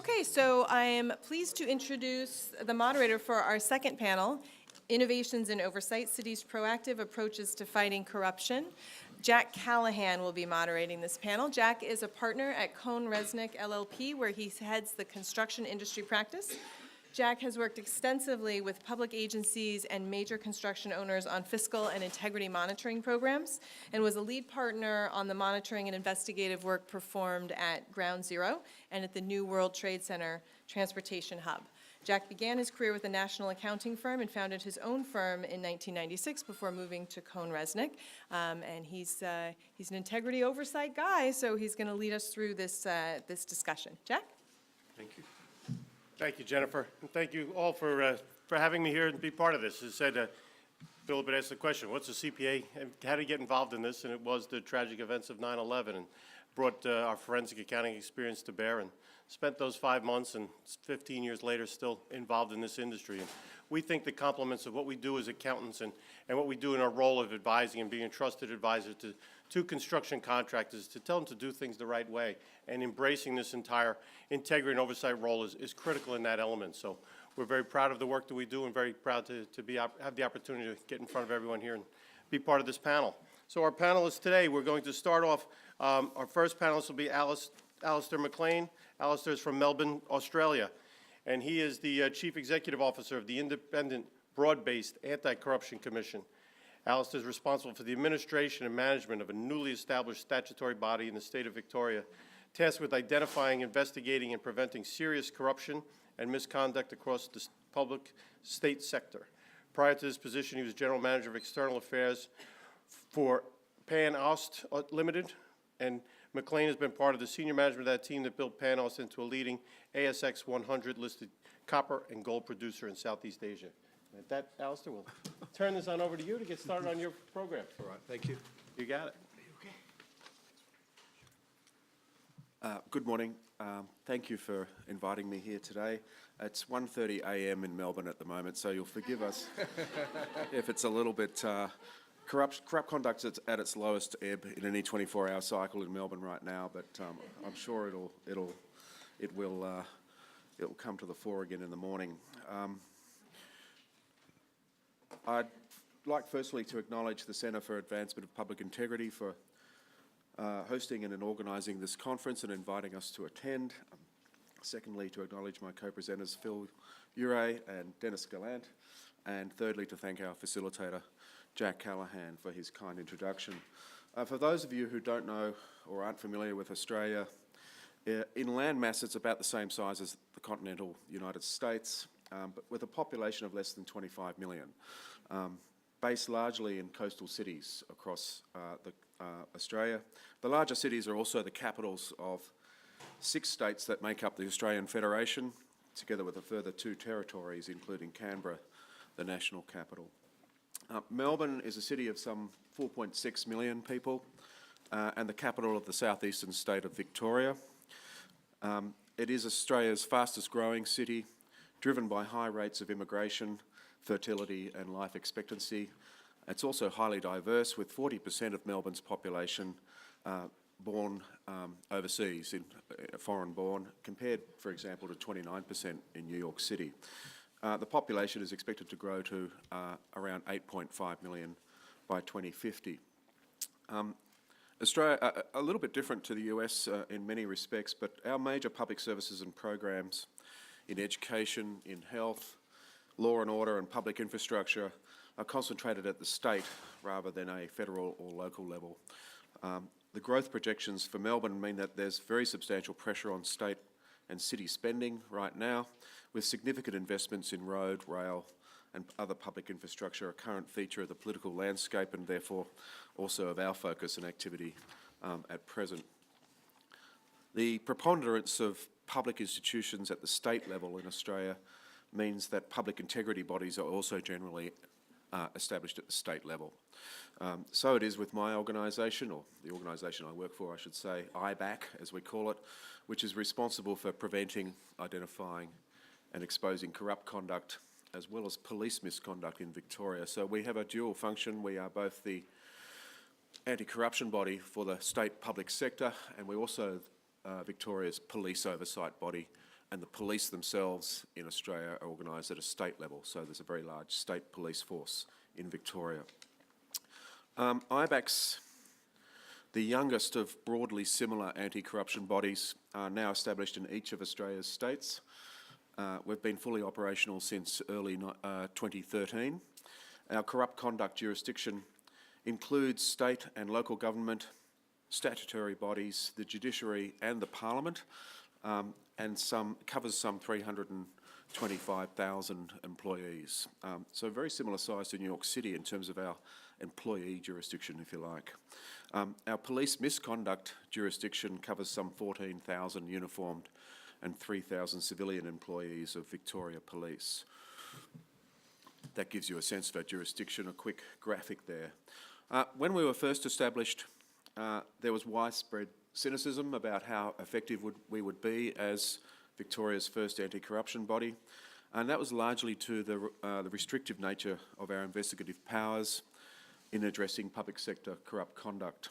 Okay, so I am pleased to introduce the moderator for our second panel, Innovations in Oversight, Cities' Proactive Approaches to Fighting Corruption. Jack Callahan will be moderating this panel. Jack is a partner at Cohn Resnick LLP, where he heads the construction industry practice. Jack has worked extensively with public agencies and major construction owners on fiscal and integrity monitoring programs, and was a lead partner on the monitoring and investigative work performed at Ground Zero and at the New World Trade Center Transportation Hub. Jack began his career with a national accounting firm and founded his own firm in 1996 before moving to Cohn Resnick. And he's an integrity oversight guy, so he's going to lead us through this discussion. Jack? Thank you. Thank you, Jennifer, and thank you all for having me here and be part of this. As I said, Philip had asked the question, what's the CPA, and how to get involved in this, and it was the tragic events of 9/11, and brought our forensic accounting experience to bear, and spent those 5 months and 15 years later still involved in this industry. And we think the complements of what we do as accountants and what we do in our role of advising and being a trusted advisor to construction contractors, to tell them to do things the right way, and embracing this entire integrity and oversight role is critical in that element. So we're very proud of the work that we do and very proud to have the opportunity to get in front of everyone here and be part of this panel. So our panelists today, we're going to start off, our first panelist will be Alistair Maclean. Alistair is from Melbourne, Australia, and he is the Chief Executive Officer of the Independent Broad-Based Anti-Corruption Commission. Alistair is responsible for the administration and management of a newly established statutory body in the state of Victoria, tasked with identifying, investigating, and preventing serious corruption and misconduct across the public state sector. Prior to this position, he was General Manager of External Affairs for PanAust Limited, and Maclean has been part of the senior management of that team that built PanAust into a leading ASX 100 listed copper and gold producer in Southeast Asia. And with that, Alistair, we'll turn this on over to you to get started on your program. All right, thank you. You got it. Good morning. Thank you for inviting me here today. It's 1:30 a.m. in Melbourne at the moment, so you'll forgive us if it's a little bit corrupt conduct at its lowest ebb in any 24-hour cycle in Melbourne right now. But I'm sure it will come to the fore again in the morning. I'd like firstly to acknowledge the Centre for Advancement of Public Integrity for hosting and organising this conference and inviting us to attend. Secondly, to acknowledge my co-presenters Phil Eure and Denis Gallant. And thirdly, to thank our facilitator, Jack Callahan, for his kind introduction. For those of you who don't know or aren't familiar with Australia, in land mass it's about the same size as the continental United States, but with a population of less than 25 million. Based largely in coastal cities across Australia. The larger cities are also the capitals of 6 states that make up the Australian Federation, together with a further 2 territories, including Canberra, the national capital. Melbourne is a city of some 4.6 million people and the capital of the southeastern state of Victoria. It is Australia's fastest growing city, driven by high rates of immigration, fertility and life expectancy. It's also highly diverse, with 40% of Melbourne's population born overseas, foreign born, compared, for example, to 29% in New York City. The population is expected to grow to around 8.5 million by 2050. Australia, a little bit different to the US in many respects, but our major public services and programs in education, in health, law and order and public infrastructure are concentrated at the state rather than a federal or local level. The growth projections for Melbourne mean that there's very substantial pressure on state and city spending right now, with significant investments in road, rail and other public infrastructure, a current feature of the political landscape and therefore also of our focus and activity at present. The preponderance of public institutions at the state level in Australia means that public integrity bodies are also generally established at the state level. So it is with my organisation, or the organisation I work for, I should say, IBAC as we call it, which is responsible for preventing, identifying and exposing corrupt conduct as well as police misconduct in Victoria. So we have a dual function. We are both the anti-corruption body for the state public sector, and we're also Victoria's police oversight body and the police themselves in Australia are organised at a state level, so there's a very large state police force in Victoria. IBAC's, the youngest of broadly similar anti-corruption bodies, are now established in each of Australia's states. We've been fully operational since early 2013. Our corrupt conduct jurisdiction includes state and local government, statutory bodies, the judiciary and the parliament, and covers some 325,000 employees. So very similar size to New York City in terms of our employee jurisdiction, if you like. Our police misconduct jurisdiction covers some 14,000 uniformed and 3,000 civilian employees of Victoria Police. That gives you a sense of our jurisdiction, a quick graphic there. When we were first established, there was widespread cynicism about how effective we would be as Victoria's first anti-corruption body, and that was largely to the restrictive nature of our investigative powers in addressing public sector corrupt conduct.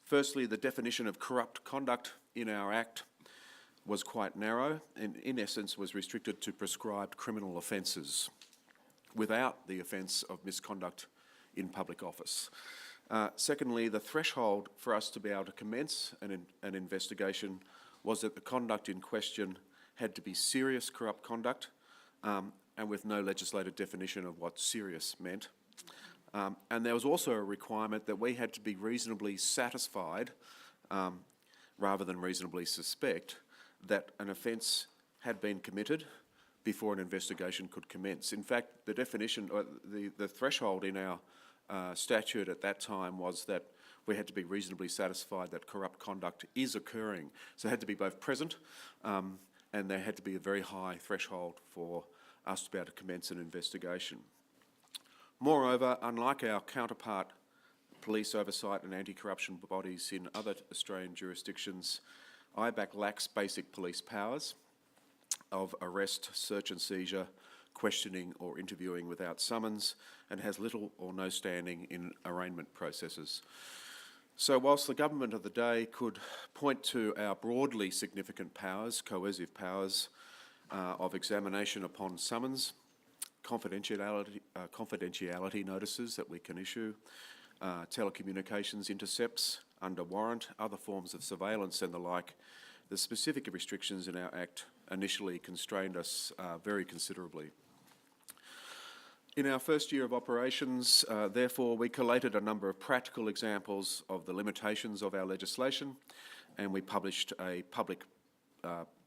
Firstly, the definition of corrupt conduct in our Act was quite narrow and in essence was restricted to prescribed criminal offences without the offence of misconduct in public office. Secondly, the threshold for us to be able to commence an investigation was that the conduct in question had to be serious corrupt conduct, and with no legislated definition of what serious meant. And there was also a requirement that we had to be reasonably satisfied, rather than reasonably suspect, that an offence had been committed before an investigation could commence. In fact, the definition, or the threshold in our statute at that time was that we had to be reasonably satisfied that corrupt conduct is occurring. So it had to be both present and there had to be a very high threshold for us to be able to commence an investigation. Moreover, unlike our counterpart police oversight and anti-corruption bodies in other Australian jurisdictions, IBAC lacks basic police powers of arrest, search and seizure, questioning or interviewing without summons, and has little or no standing in arraignment processes. So whilst the government of the day could point to our broadly significant powers, coercive powers, of examination upon summons, confidentiality notices that we can issue, telecommunications intercepts under warrant, other forms of surveillance and the like, the specific restrictions in our Act initially constrained us very considerably. In our first year of operations, therefore, we collated a number of practical examples of the limitations of our legislation, and we published a public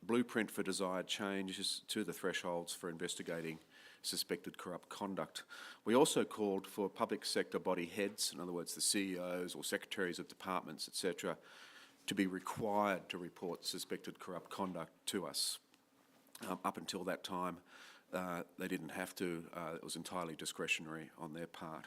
blueprint for desired changes to the thresholds for investigating suspected corrupt conduct. We also called for public sector body heads, in other words, the CEOs or secretaries of departments, etc., to be required to report suspected corrupt conduct to us. Up until that time, they didn't have to. It was entirely discretionary on their part.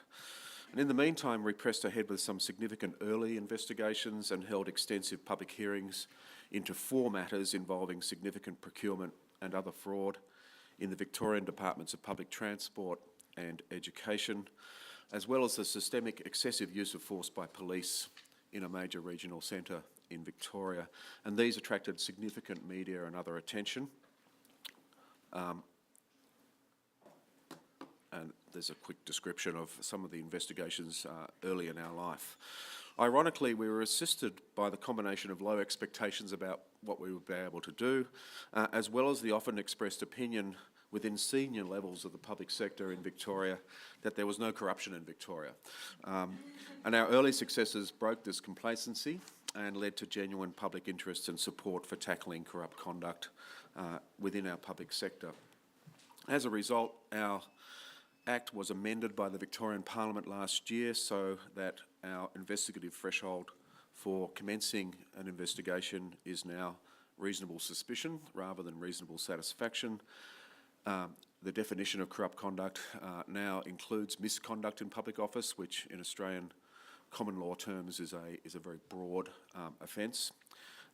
And in the meantime, we pressed ahead with some significant early investigations and held extensive public hearings into 4 matters involving significant procurement and other fraud in the Victorian Departments of Public Transport and Education, as well as the systemic excessive use of force by police in a major regional centre in Victoria. And these attracted significant media and other attention. And there's a quick description of some of the investigations early in our life. Ironically, we were assisted by the combination of low expectations about what we would be able to do, as well as the often expressed opinion within senior levels of the public sector in Victoria that there was no corruption in Victoria. And our early successes broke this complacency and led to genuine public interest and support for tackling corrupt conduct within our public sector. As a result, our Act was amended by the Victorian Parliament last year so that our investigative threshold for commencing an investigation is now reasonable suspicion rather than reasonable satisfaction. The definition of corrupt conduct now includes misconduct in public office, which in Australian common law terms is a very broad offence.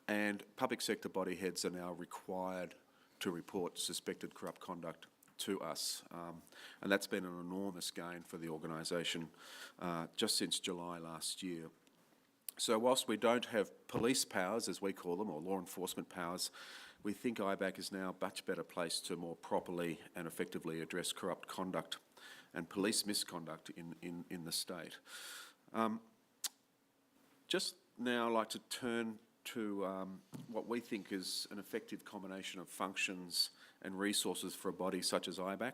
And public sector body heads are now required to report suspected corrupt conduct to us. And that's been an enormous gain for the organisation just since July last year. So whilst we don't have police powers, as we call them, or law enforcement powers, we think IBAC is now a much better placed to more properly and effectively address corrupt conduct and police misconduct in the state. Just now I'd like to turn to what we think is an effective combination of functions and resources for a body such as IBAC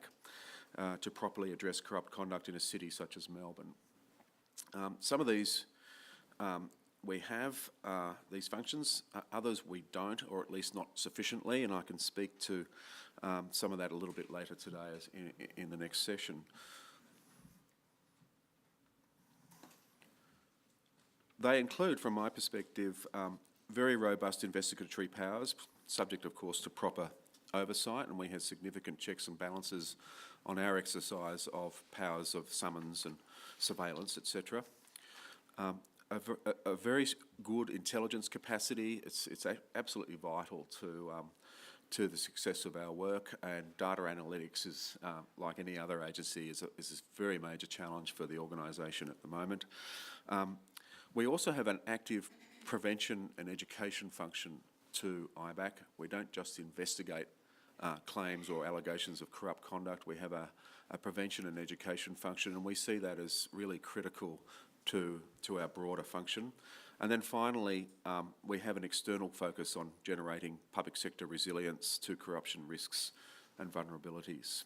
to properly address corrupt conduct in a city such as Melbourne. Some of these we have these functions, others we don't, or at least not sufficiently, and I can speak to some of that a little bit later today in the next session. They include, from my perspective, very robust investigatory powers, subject, of course, to proper oversight, and we have significant checks and balances on our exercise of powers of summons and surveillance, etc. A very good intelligence capacity. It's absolutely vital to the success of our work, and data analytics is, like any other agency, is a very major challenge for the organisation at the moment. We also have an active prevention and education function to IBAC. We don't just investigate claims or allegations of corrupt conduct. We have a prevention and education function, and we see that as really critical to our broader function. And then finally, we have an external focus on generating public sector resilience to corruption risks and vulnerabilities.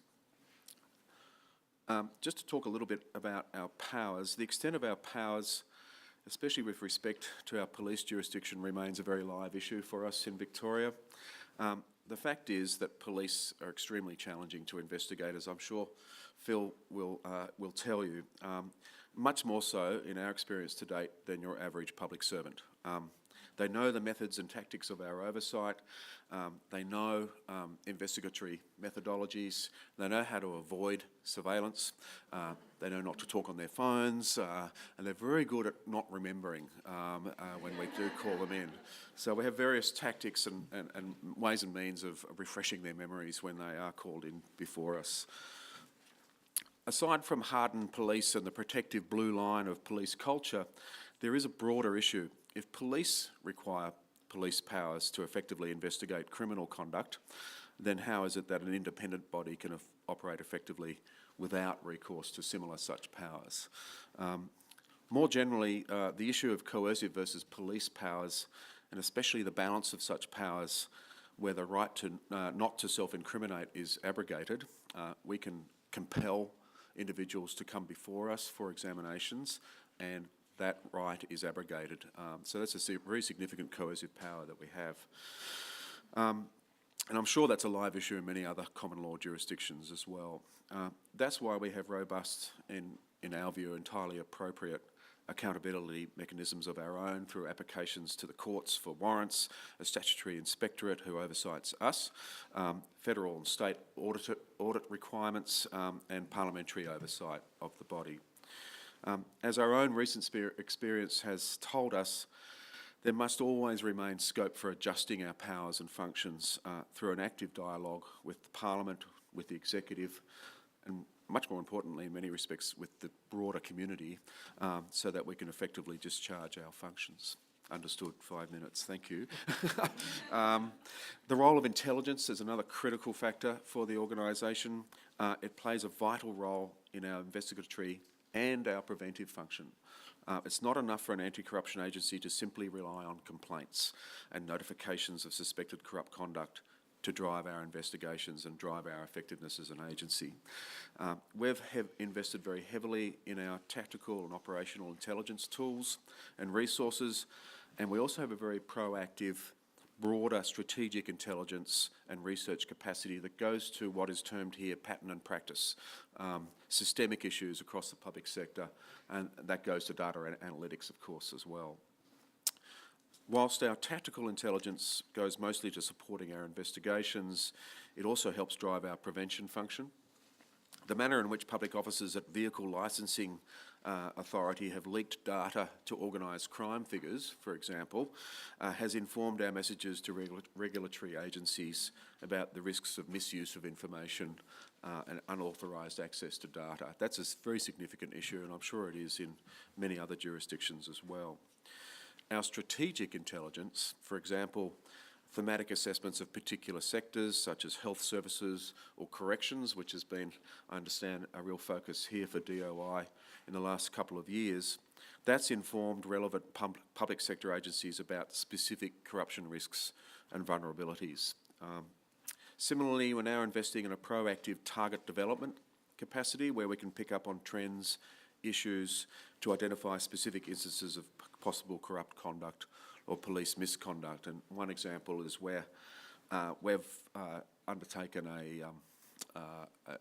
Just to talk a little bit about our powers, the extent of our powers, especially with respect to our police jurisdiction, remains a very live issue for us in Victoria. The fact is that police are extremely challenging to investigate, as I'm sure Phil will tell you, much more so in our experience to date than your average public servant. They know the methods and tactics of our oversight. They know investigatory methodologies. They know how to avoid surveillance. They know not to talk on their phones, and they're very good at not remembering when we do call them in. So we have various tactics and ways and means of refreshing their memories when they are called in before us. Aside from hardened police and the protective blue line of police culture, there is a broader issue. If police require police powers to effectively investigate criminal conduct, then how is it that an independent body can operate effectively without recourse to similar such powers? More generally, the issue of coercive versus police powers, and especially the balance of such powers where the right to not to self-incriminate is abrogated, we can compel individuals to come before us for examinations, and that right is abrogated. So that's a very significant coercive power that we have. And I'm sure that's a live issue in many other common law jurisdictions as well. That's why we have robust, in our view, entirely appropriate accountability mechanisms of our own through applications to the courts for warrants, a statutory inspectorate who oversights us, federal and state audit requirements, and parliamentary oversight of the body. As our own recent experience has told us, there must always remain scope for adjusting our powers and functions through an active dialogue with the Parliament, with the Executive, and much more importantly, in many respects, with the broader community, so that we can effectively discharge our functions. Understood, 5 minutes, thank you. The role of intelligence is another critical factor for the organisation. It plays a vital role in our investigatory and our preventive function. It's not enough for an anti-corruption agency to simply rely on complaints and notifications of suspected corrupt conduct to drive our investigations and drive our effectiveness as an agency. We've invested very heavily in our tactical and operational intelligence tools and resources, and we also have a very proactive, broader strategic intelligence and research capacity that goes to what is termed here pattern and practice, systemic issues across the public sector, and that goes to data analytics, of course, as well. Whilst our tactical intelligence goes mostly to supporting our investigations, it also helps drive our prevention function. The manner in which public officers at Vehicle Licensing Authority have leaked data to organised crime figures, for example, has informed our messages to regulatory agencies about the risks of misuse of information and unauthorised access to data. That's a very significant issue, and I'm sure it is in many other jurisdictions as well. Our strategic intelligence, for example, thematic assessments of particular sectors such as health services or corrections, which has been, I understand, a real focus here for DOI in the last couple of years. That's informed relevant public sector agencies about specific corruption risks and vulnerabilities. Similarly, we're now investing in a proactive target development capacity where we can pick up on trends, issues to identify specific instances of possible corrupt conduct or police misconduct. And one example is where we've undertaken a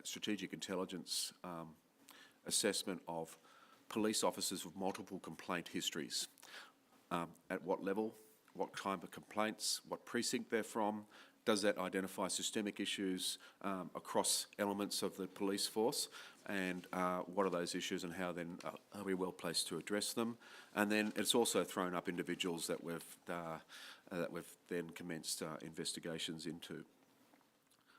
strategic intelligence assessment of police officers with multiple complaint histories. At what level, what type of complaints, what precinct they're from, does that identify systemic issues across elements of the police force, and what are those issues and how then are we well placed to address them? And then it's also thrown up individuals that we've then commenced investigations into.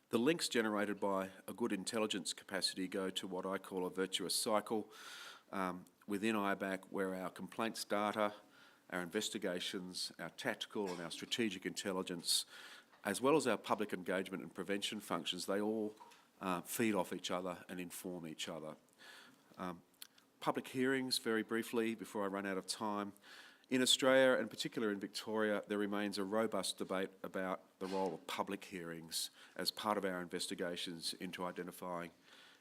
The links generated by a good intelligence capacity go to what I call a virtuous cycle within IBAC, where our complaints data, our investigations, our tactical and our strategic intelligence, as well as our public engagement and prevention functions, they all feed off each other and inform each other. Public hearings, very briefly, before I run out of time. In Australia, and particularly in Victoria, there remains a robust debate about the role of public hearings as part of our investigations into identifying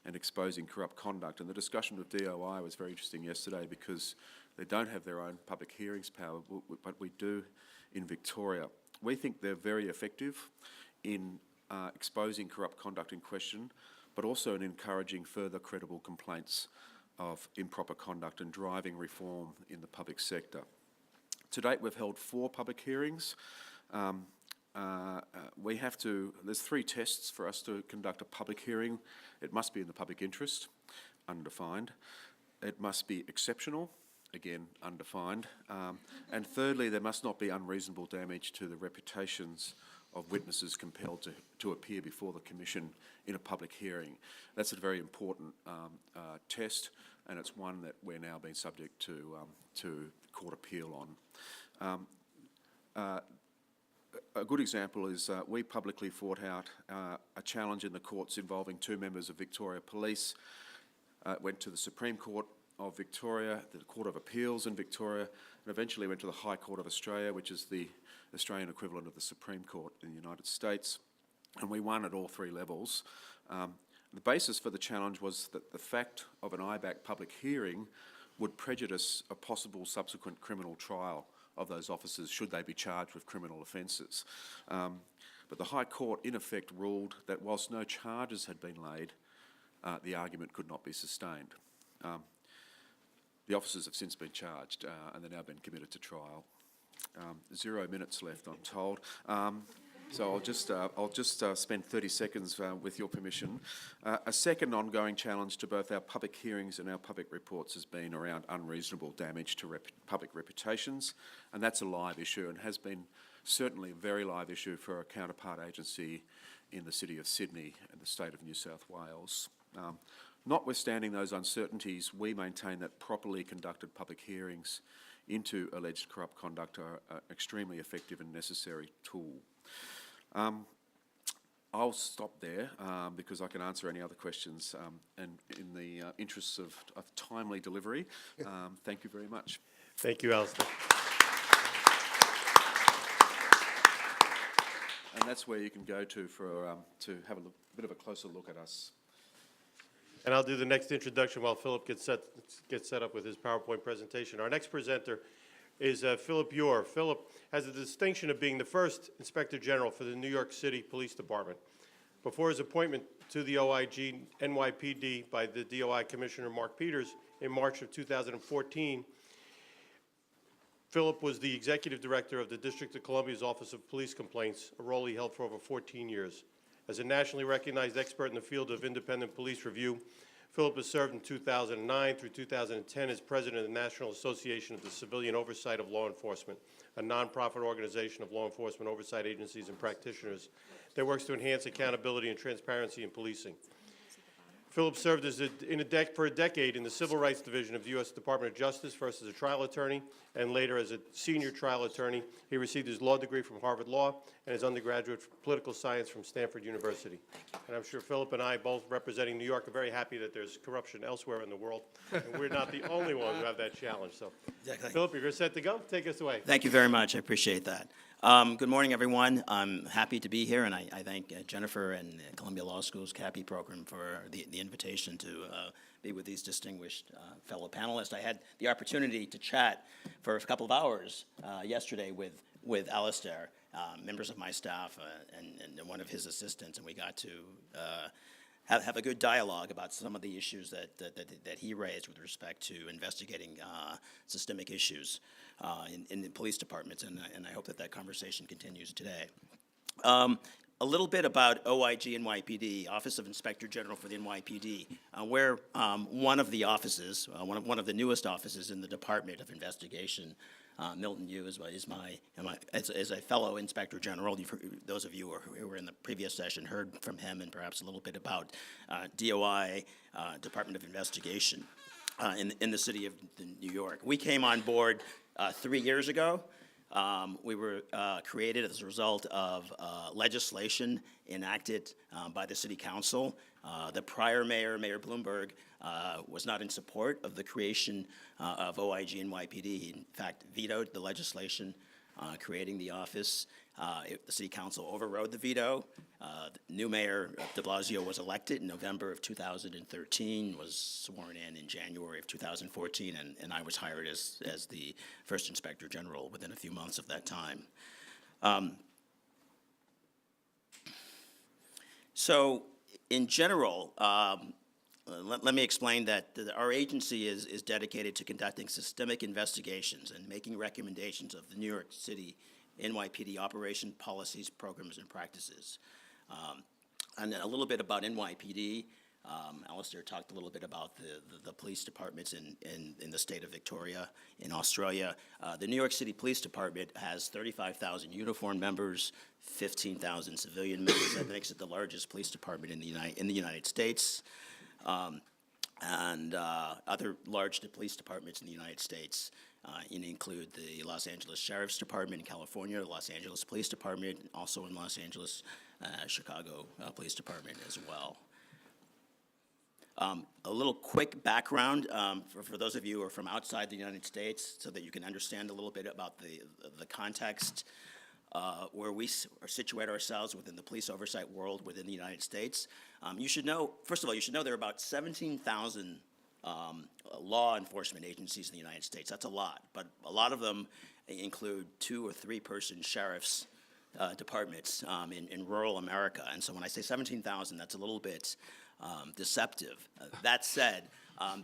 and exposing corrupt conduct. And the discussion with DOI was very interesting yesterday because they don't have their own public hearings power, but we do in Victoria. We think they're very effective in exposing corrupt conduct in question, but also in encouraging further credible complaints of improper conduct and driving reform in the public sector. To date, we've held 4 public hearings. There's 3 tests for us to conduct a public hearing. It must be in the public interest, undefined. It must be exceptional, again, undefined. And thirdly, there must not be unreasonable damage to the reputations of witnesses compelled to appear before the Commission in a public hearing. That's a very important test, and it's one that we're now being subject to court appeal on. A good example is we publicly fought out a challenge in the courts involving 2 members of Victoria Police. It went to the Supreme Court of Victoria, the Court of Appeals in Victoria, and eventually went to the High Court of Australia, which is the Australian equivalent of the Supreme Court in the United States. And we won at all 3 levels. The basis for the challenge was that the fact of an IBAC public hearing would prejudice a possible subsequent criminal trial of those officers should they be charged with criminal offences. But the High Court in effect ruled that whilst no charges had been laid, the argument could not be sustained. The officers have since been charged and they've now been committed to trial. 0 minutes left, I'm told. So I'll just spend 30 seconds with your permission. A second ongoing challenge to both our public hearings and our public reports has been around unreasonable damage to public reputations, and that's a live issue and has been certainly a very live issue for a counterpart agency in the City of Sydney and the State of New South Wales. Notwithstanding those uncertainties, we maintain that properly conducted public hearings into alleged corrupt conduct are an extremely effective and necessary tool. I'll stop there because I can answer any other questions, and in the interests of timely delivery, thank you very much. Thank you, Alistair. And that's where you can go to have a bit of a closer look at us. And I'll do the next introduction while Philip gets set up with his PowerPoint presentation. Our next presenter is Philip Eure. Philip has the distinction of being the first Inspector General for the New York City Police Department. Before his appointment to the OIG NYPD by the DOI Commissioner Mark Peters in March of 2014, Philip was the Executive Director of the District of Columbia's Office of Police Complaints, a role he held for over 14 years. As a nationally recognized expert in the field of independent police review, Philip has served in 2009 through 2010 as president of the National Association of the Civilian Oversight of Law Enforcement, a nonprofit organization of law enforcement oversight agencies and practitioners that works to enhance accountability and transparency in policing. Philip served for a decade in the Civil Rights Division of the U.S. Department of Justice, first as a trial attorney and later as a senior trial attorney. He received his law degree from Harvard Law and his undergraduate political science from Stanford University. And I'm sure Philip and I, both representing New York, are very happy that there's corruption elsewhere in the world, and we're not the only ones who have that challenge. So, Exactly. Philip, you're set to go. Take us away. Thank you very much. I appreciate that. Good morning, everyone. I'm happy to be here, and I thank Jennifer and Columbia Law School's CAPI program for the invitation to be with these distinguished fellow panelists. I had the opportunity to chat for a couple of hours yesterday with Alistair, members of my staff, and one of his assistants, and we got to have a good dialogue about some of the issues that he raised with respect to investigating systemic issues in the police departments, and I hope that conversation continues today. A little bit about OIG NYPD, Office of Inspector General for the NYPD. We're one of the offices, one of the newest offices in the Department of Investigation. Milton Yu is as a fellow Inspector General. Those of you who were in the previous session heard from him and perhaps a little bit about DOI, Department of Investigation, in the city of New York. We came on board 3 years ago. We were created as a result of legislation enacted by the City Council. The prior mayor, Mayor Bloomberg, was not in support of the creation of OIG NYPD. He, in fact, vetoed the legislation creating the office. The City Council overrode the veto. The new mayor, de Blasio, was elected in November of 2013, was sworn in January of 2014, and I was hired as the first Inspector General within a few months of that time. So, in general, let me explain that our agency is dedicated to conducting systemic investigations and making recommendations of the New York City NYPD operation, policies, programs, and practices. And then a little bit about NYPD. Alistair talked a little bit about the police departments in the state of Victoria, in Australia. The New York City Police Department has 35,000 uniformed members, 15,000 civilian members. That makes it the largest police department in the United States. And other large police departments in the United States include the Los Angeles Sheriff's Department in California, the Los Angeles Police Department, also in Los Angeles, Chicago Police Department as well. A little quick background for those of you who are from outside the United States, so that you can understand a little bit about the context where we situate ourselves within the police oversight world within the United States. You should know, first of all, there are about 17,000 law enforcement agencies in the United States. That's a lot, but a lot of them include 2 or 3 person sheriff's departments in rural America. And so when I say 17,000, that's a little bit deceptive. That said,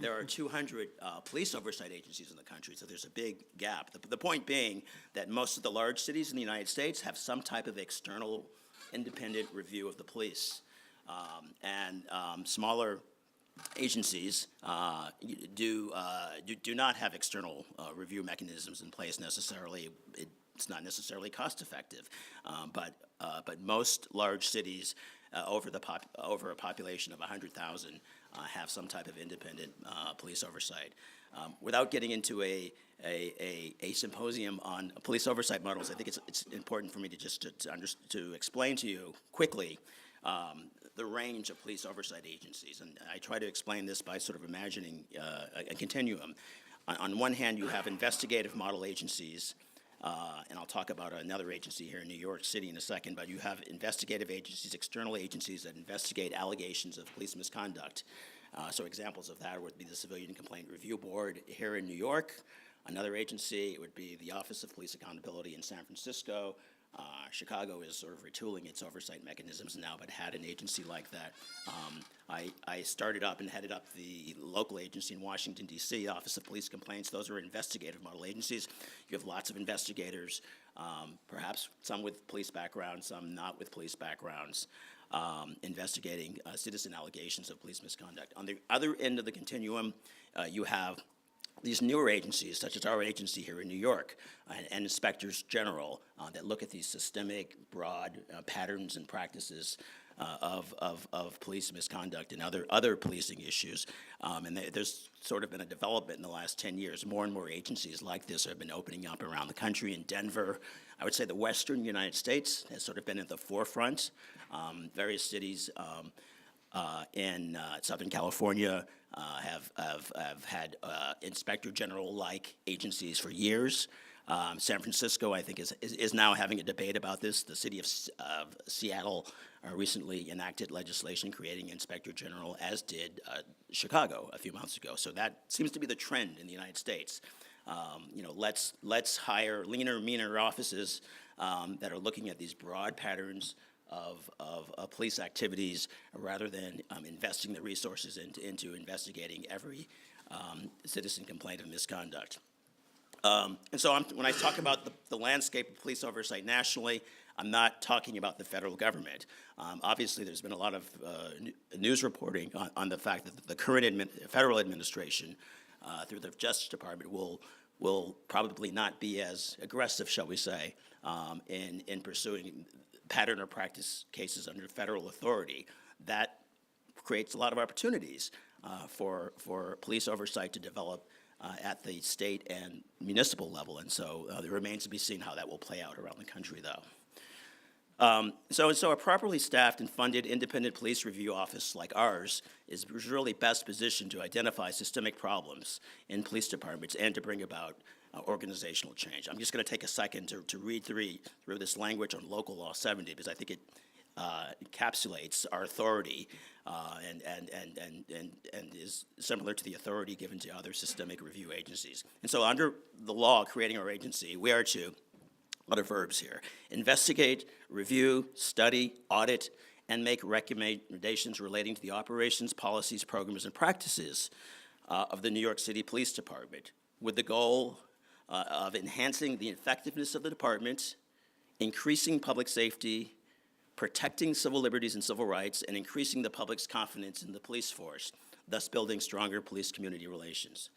there are 200 police oversight agencies in the country, so there's a big gap. The point being that most of the large cities in the United States have some type of external independent review of the police. And smaller agencies do not have external review mechanisms in place necessarily. It's not necessarily cost effective, but most large cities over a population of 100,000 have some type of independent police oversight. Without getting into a symposium on police oversight models, I think it's important for me to just to explain to you quickly the range of police oversight agencies. And I try to explain this by sort of imagining a continuum. On one hand, you have investigative model agencies, and I'll talk about another agency here in New York City in a second, but you have investigative agencies, external agencies that investigate allegations of police misconduct. So examples of that would be the Civilian Complaint Review Board here in New York. Another agency would be the Office of Police Accountability in San Francisco. Chicago is sort of retooling its oversight mechanisms now, but had an agency like that. I started up and headed up the local agency in Washington, D.C., Office of Police Complaints. Those are investigative model agencies. You have lots of investigators, perhaps some with police backgrounds, some not with police backgrounds, investigating citizen allegations of police misconduct. On the other end of the continuum, you have these newer agencies, such as our agency here in New York, and inspectors general that look at these systemic, broad patterns and practices of police misconduct and other policing issues. There's sort of been a development in the last 10 years. More and more agencies like this have been opening up around the country. In Denver, I would say the western United States has sort of been at the forefront. Various cities in Southern California have had inspector general-like agencies for years. San Francisco, I think, is now having a debate about this. The city of Seattle recently enacted legislation creating inspector general, as did Chicago a few months ago. So that seems to be the trend in the United States. Let's hire leaner, meaner offices that are looking at these broad patterns of police activities rather than investing the resources into investigating every citizen complaint of misconduct. And so when I talk about the landscape of police oversight nationally, I'm not talking about the federal government. Obviously, there's been a lot of news reporting on the fact that the current federal administration, through the Justice Department, will probably not be as aggressive, shall we say, in pursuing pattern or practice cases under federal authority. That creates a lot of opportunities for police oversight to develop at the state and municipal level, and so it remains to be seen how that will play out around the country, though. So a properly staffed and funded independent police review office like ours is really best positioned to identify systemic problems in police departments and to bring about organizational change. I'm just going to take a second to read through this language on Local Law 70 because I think it encapsulates our authority and is similar to the authority given to other systemic review agencies. And so under the law creating our agency, we are to, a lot of verbs here, investigate, review, study, audit, and make recommendations relating to the operations, policies, programs, and practices of the New York City Police Department with the goal of enhancing the effectiveness of the department, increasing public safety, protecting civil liberties and civil rights, and increasing the public's confidence in the police force, thus building stronger police-community relations.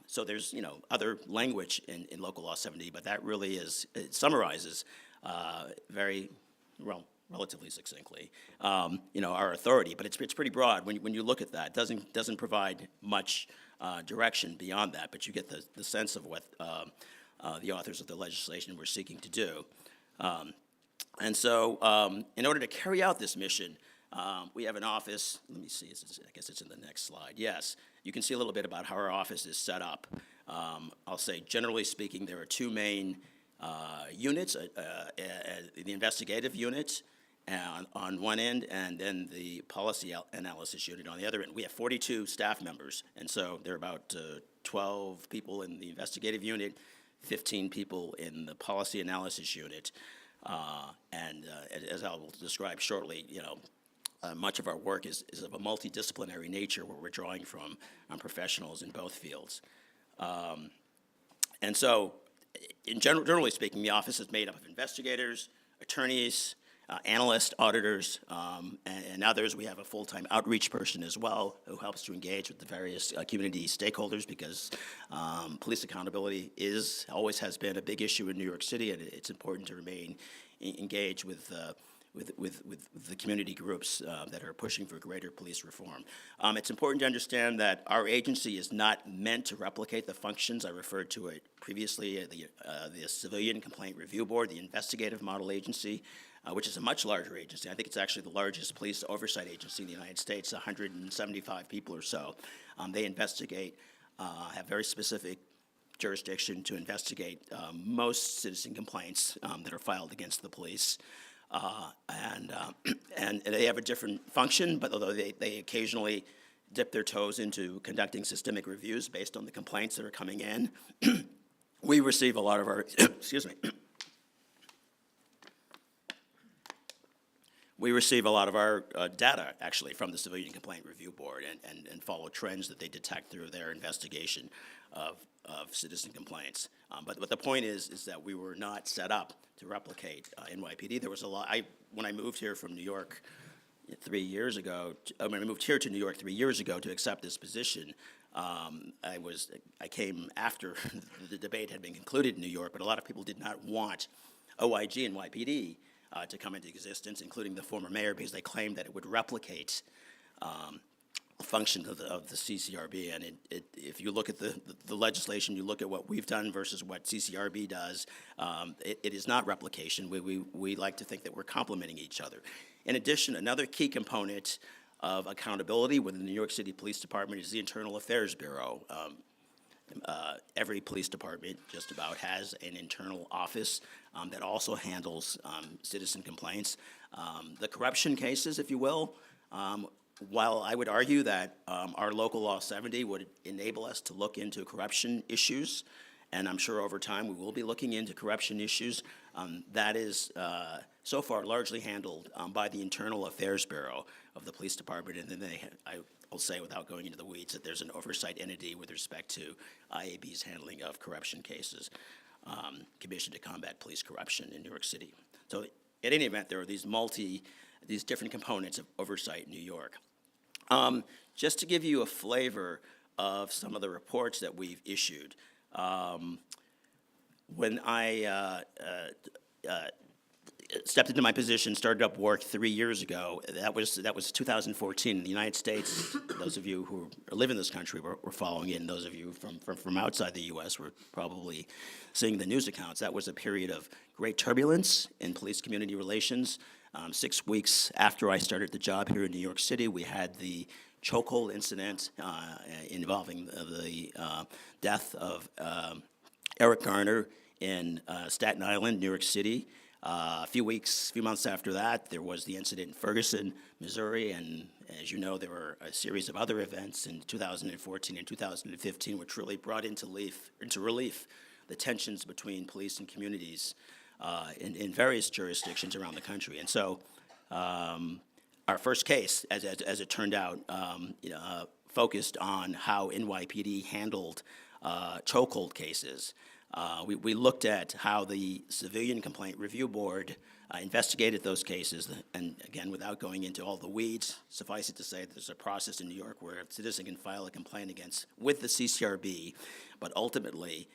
So there's, other language in Local Law 70, but that really it summarizes relatively succinctly, our authority. But it's pretty broad when you look at that. It doesn't provide much direction beyond that, but you get the sense of what the authors of the legislation were seeking to do. And so in order to carry out this mission, we have an office. Let me see. I guess it's in the next slide. Yes. You can see a little bit about how our office is set up. I'll say, generally speaking, there are two main units, the investigative unit on one end, and then the policy analysis unit on the other end. We have 42 staff members, and so there are about 12 people in the investigative unit, 15 people in the policy analysis unit. And as I will describe shortly, much of our work is of a multidisciplinary nature where we're drawing from professionals in both fields. And so, generally speaking, the office is made up of investigators, attorneys, analysts, auditors, and others. We have a full-time outreach person as well who helps to engage with the various community stakeholders because police accountability always has been a big issue in New York City, and it's important to remain engaged with the community groups that are pushing for greater police reform. It's important to understand that our agency is not meant to replicate the functions I referred to it previously, the Civilian Complaint Review Board, the investigative model agency, which is a much larger agency. I think it's actually the largest police oversight agency in the United States, 175 people or so. They investigate, have very specific jurisdiction to investigate most citizen complaints that are filed against the police. And they have a different function, but although they occasionally dip their toes into conducting systemic reviews based on the complaints that are coming in, we receive a lot of our, excuse me, we receive a lot of our data, actually, from the Civilian Complaint Review Board and follow trends that they detect through their investigation of citizen complaints. But the point is that we were not set up to replicate NYPD. There was a lot. When I moved here from New York 3 years ago, when I moved here to New York 3 years ago to accept this position, I came after the debate had been concluded in New York, but a lot of people did not want OIG and NYPD to come into existence, including the former mayor, because they claimed that it would replicate function of the CCRB, and if you look at the legislation, you look at what we've done versus what CCRB does, it is not replication. We like to think that we're complementing each other. In addition, another key component of accountability within the New York City Police Department is the Internal Affairs Bureau. Every police department just about has an internal office that also handles citizen complaints. The corruption cases, if you will, while I would argue that our local law 70 would enable us to look into corruption issues, and I'm sure over time we will be looking into corruption issues, that is so far largely handled by the Internal Affairs Bureau of the Police Department, and then I'll say without going into the weeds that there's an oversight entity with respect to IAB's handling of corruption cases, Commission to Combat Police Corruption in New York City. So at any event, there are these different components of oversight in New York. Just to give you a flavor of some of the reports that we've issued, when I stepped into my position, started up work 3 years ago, that was 2014. In the United States, those of you who live in this country were following it, and those of you from outside the U.S. were probably seeing the news accounts. That was a period of great turbulence in police-community relations. 6 weeks after I started the job here in New York City, we had the chokehold incident involving the death of Eric Garner in Staten Island, New York City. A few months after that, there was the incident in Ferguson, Missouri, and as you know, there were a series of other events in 2014 and 2015 which really brought into relief the tensions between police and communities in various jurisdictions around the country. And so our first case, as it turned out, focused on how NYPD handled chokehold cases. We looked at how the Civilian Complaint Review Board investigated those cases, and again, without going into all the weeds, suffice it to say that there's a process in New York where a citizen can file a complaint with the CCRB, but ultimately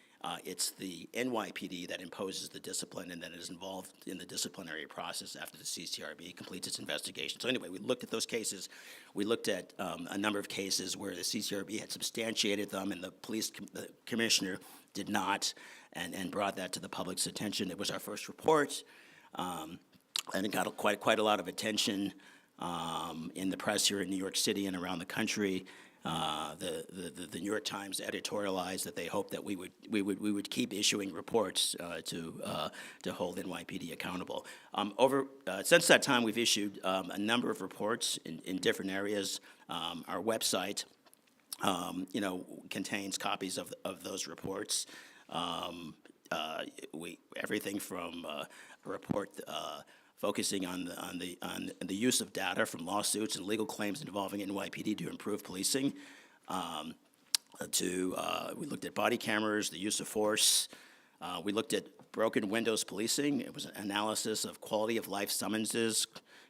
it's the NYPD that imposes the discipline and that is involved in the disciplinary process after the CCRB completes its investigation. So anyway, we looked at those cases. We looked at a number of cases where the CCRB had substantiated them and the police commissioner did not, and brought that to the public's attention. It was our first report, and it got quite a lot of attention in the press here in New York City and around the country. The New York Times editorialized that they hoped that we would keep issuing reports to hold NYPD accountable. Since that time, we've issued a number of reports in different areas. Our website, contains copies of those reports. Everything from a report focusing on the use of data from lawsuits and legal claims involving NYPD to improve policing. We looked at body cameras, the use of force. We looked at broken windows policing. It was an analysis of quality of life summonses,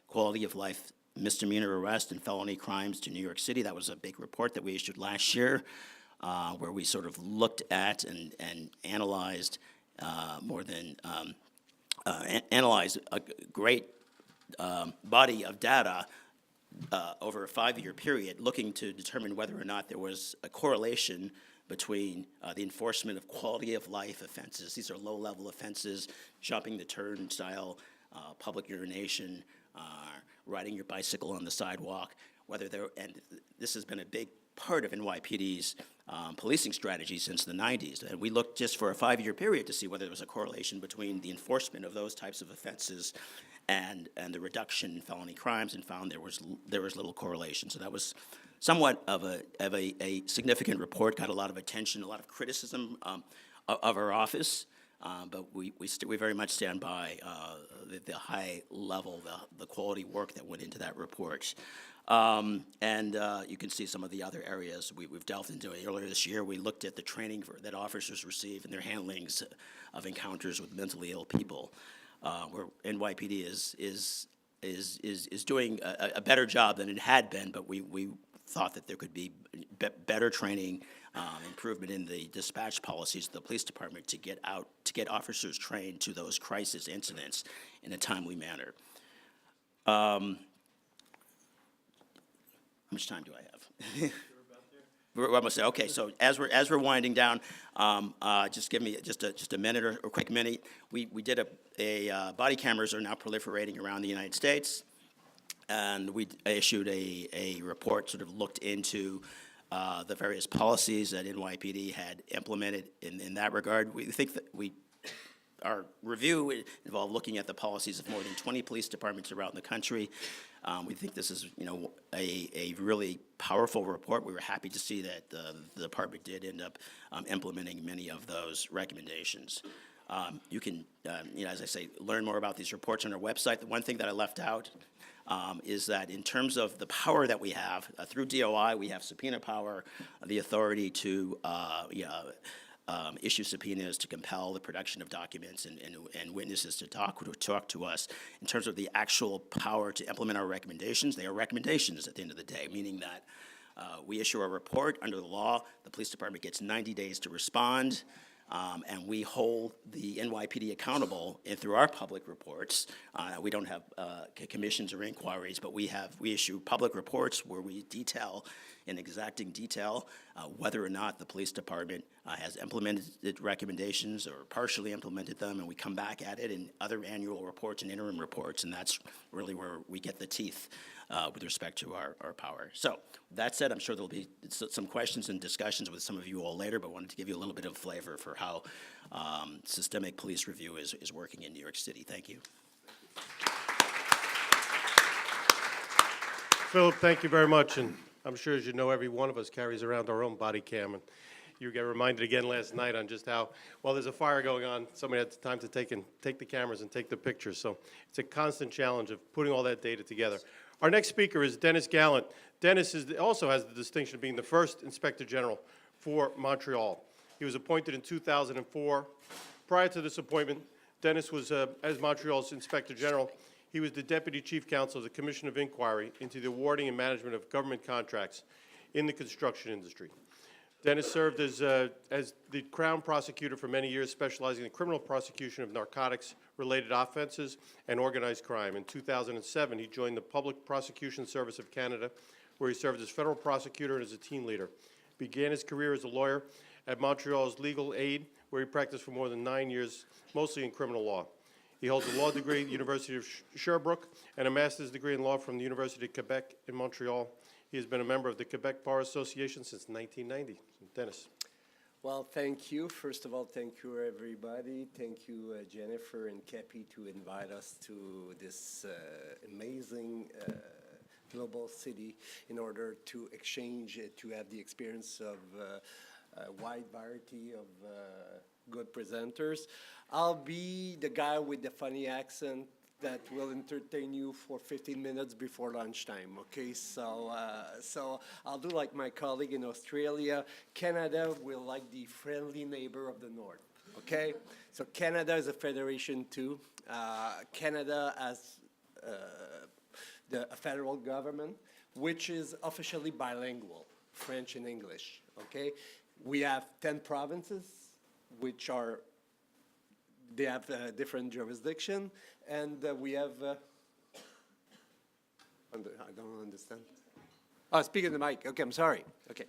quality of life misdemeanor arrest and felony crimes to New York City. That was a big report that we issued last year, where we sort of looked at and analyzed analyzed a great body of data over a 5-year period, looking to determine whether or not there was a correlation between the enforcement of quality of life offenses. These are low-level offenses, jumping the turnstile, public urination, riding your bicycle on the sidewalk, and this has been a big part of NYPD's policing strategy since the 90s. And we looked just for a 5-year period to see whether there was a correlation between the enforcement of those types of offenses and the reduction in felony crimes, and found there was little correlation. So that was somewhat of a significant report, got a lot of attention, a lot of criticism of our office. But we very much stand by the high level, the quality work that went into that report. You can see some of the other areas we've delved into. Earlier this year, we looked at the training that officers receive in their handlings of encounters with mentally ill people, where NYPD is doing a better job than it had been, but we thought that there could be better training, improvement in the dispatch policies of the police department to get officers trained to those crisis incidents in a timely manner. How much time do I have? We're almost there. Okay, so as we're winding down, just give me just a minute or a quick minute. We did body cameras are now proliferating around the United States, and we issued a report, sort of looked into the various policies that NYPD had implemented in that regard. We think that our review involved looking at the policies of more than 20 police departments around the country. We think this is, a really powerful report. We were happy to see that the department did end up implementing many of those recommendations. You can, as I say, learn more about these reports on our website. The one thing that I left out is that in terms of the power that we have, through DOI, we have subpoena power, the authority to issue subpoenas to compel the production of documents and witnesses to talk to us. In terms of the actual power to implement our recommendations, they are recommendations at the end of the day, meaning that we issue a report under the law, the police department gets 90 days to respond, and we hold the NYPD accountable and through our public reports. We don't have commissions or inquiries, but we issue public reports where we detail in exacting detail whether or not the police department has implemented its recommendations or partially implemented them, and we come back at it in other annual reports and interim reports, and that's really where we get the teeth with respect to our power. So that said, I'm sure there'll be some questions and discussions with some of you all later, but wanted to give you a little bit of flavor for how systemic police review is working in New York City. Thank you. Philip, thank you very much, and I'm sure, as you know, every one of us carries around our own body cam, and you get reminded again last night on just how, while there's a fire going on, somebody had time to take the cameras and take the pictures. So it's a constant challenge of putting all that data together. Our next speaker is Denis Gallant. Denis also has the distinction of being the first Inspector General for Montreal. He was appointed in 2004. Prior to this appointment, Denis was, as Montreal's Inspector General, he was the Deputy Chief Counsel of the Commission of Inquiry into the awarding and management of government contracts in the construction industry. Denis served as the Crown Prosecutor for many years, specializing in criminal prosecution of narcotics-related offenses and organized crime. In 2007, he joined the Public Prosecution Service of Canada, where he served as federal prosecutor and as a team leader. Began his career as a lawyer at Montreal's Legal Aid, where he practiced for more than 9 years, mostly in criminal law. He holds a law degree at the University of Sherbrooke and a master's degree in law from the University of Quebec in Montreal. He has been a member of the Quebec Bar Association since 1990. Denis. Well, thank you. First of all, thank you, everybody. Thank you, Jennifer and CAPI, to invite us to this amazing global city in order to exchange, to have the experience of a wide variety of good presenters. I'll be the guy with the funny accent that will entertain you for 15 minutes before lunchtime, okay? So I'll do like my colleague in Australia. Canada will like the friendly neighbor of the north, okay? So Canada is a federation too. Canada has the federal government, which is officially bilingual, French and English, okay? We have 10 provinces, which are, they have different jurisdiction, and we have, I don't understand. Oh, speak in the mic. Okay, I'm sorry. Okay.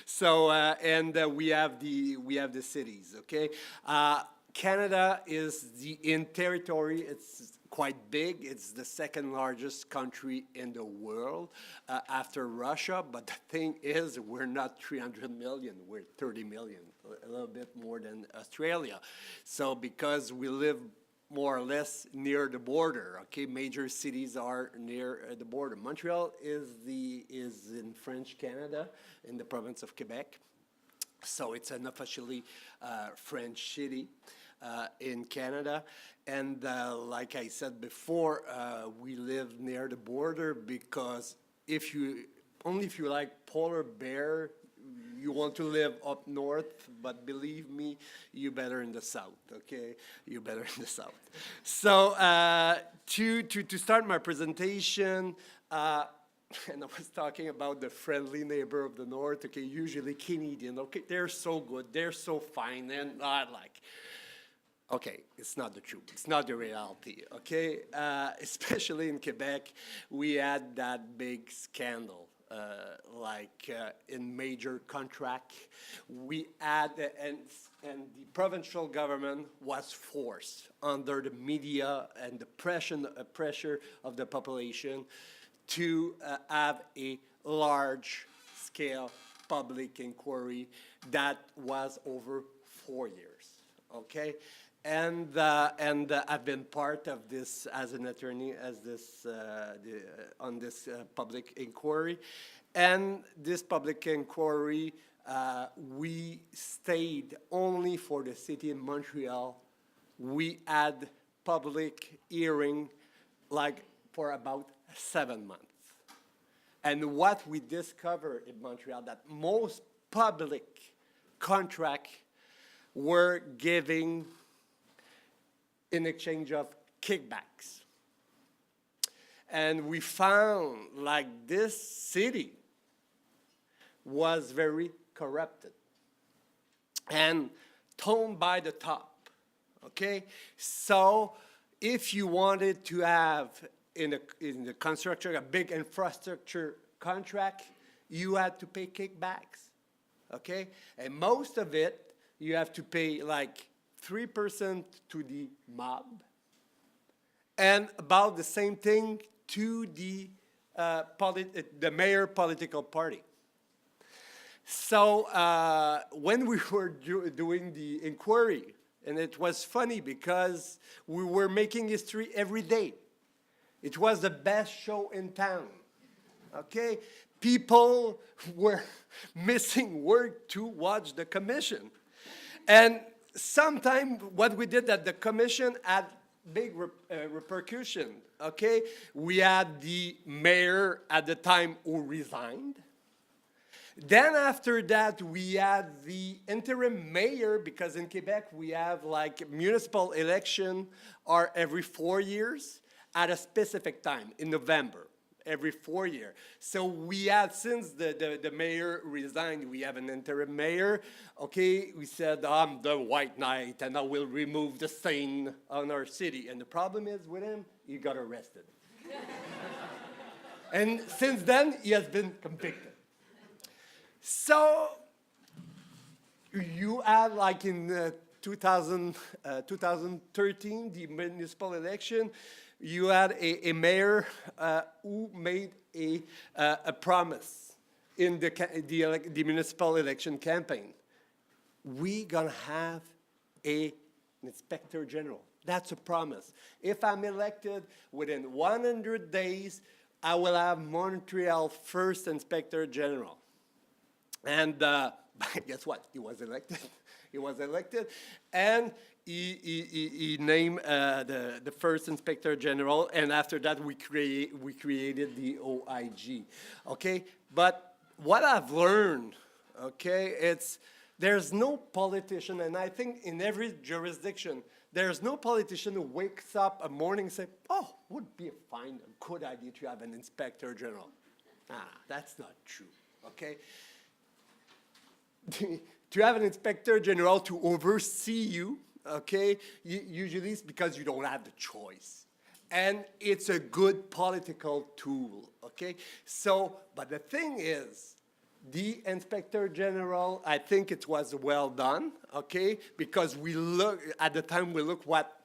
So, we have the cities. Okay. Canada is in territory. It's quite big. It's the second largest country in the world after Russia. But the thing is, we're not 300 million. We're 30 million, a little bit more than Australia. So because we live more or less near the border, okay, major cities are near the border. Montreal is in French Canada, in the province of Quebec. So it's an officially French city in Canada. And like I said before, we live near the border because only if you like polar bear, you want to live up north, but believe me, you better in the south, okay? You better in the south. So to start my presentation, and I was talking about the friendly neighbor of the north, okay, usually Canadian, okay, they're so good, they're so fine, and I like, okay, it's not the truth. It's not the reality, okay? Especially in Quebec, we had that big scandal, in major contract. We had, and the provincial government was forced under the media and the pressure of the population to have a large-scale public inquiry that was over 4 years, okay? And I've been part of this as an attorney, on this public inquiry. And this public inquiry, we stayed only for the city of Montreal. We had public hearing for about 7 months. And what we discovered in Montreal, that most public contracts were giving in exchange of kickbacks. And we found this city was very corrupted and toned by the top, okay? So if you wanted to have in the construction a big infrastructure contract, you had to pay kickbacks, okay? And most of it, you have to pay 3% to the mob, and about the same thing to the mayor political party. So when we were doing the inquiry, and it was funny because we were making history every day. It was the best show in town, okay? People were missing work to watch the commission. And sometimes what we did at the commission had big repercussion, okay? We had the mayor at the time who resigned. Then after that, we had the interim mayor, because in Quebec we have municipal election are every 4 years at a specific time in November. Every 4 years. So we had, since the mayor resigned, we have an interim mayor. Okay, we said, I'm the white knight and I will remove the stain on our city. And the problem is with him, he got arrested. And since then, he has been convicted. So you have, in 2013, the municipal election, you had a mayor who made a promise in the municipal election campaign. We're going to have an inspector general. That's a promise. If I'm elected, within 100 days, I will have Montreal first inspector general. And guess what? He was elected. He was elected, and he named the first inspector general, and after that we created the OIG. Okay, but what I've learned, okay, there's no politician, and I think in every jurisdiction there's no politician who wakes up a morning and says, "Oh, would be a good idea to have an inspector general." That's not true. Okay. To have an inspector general to oversee you, okay, usually it's because you don't have the choice. And it's a good political tool, okay? So, but the thing is, the inspector general, I think it was well done, okay? Because at the time we look what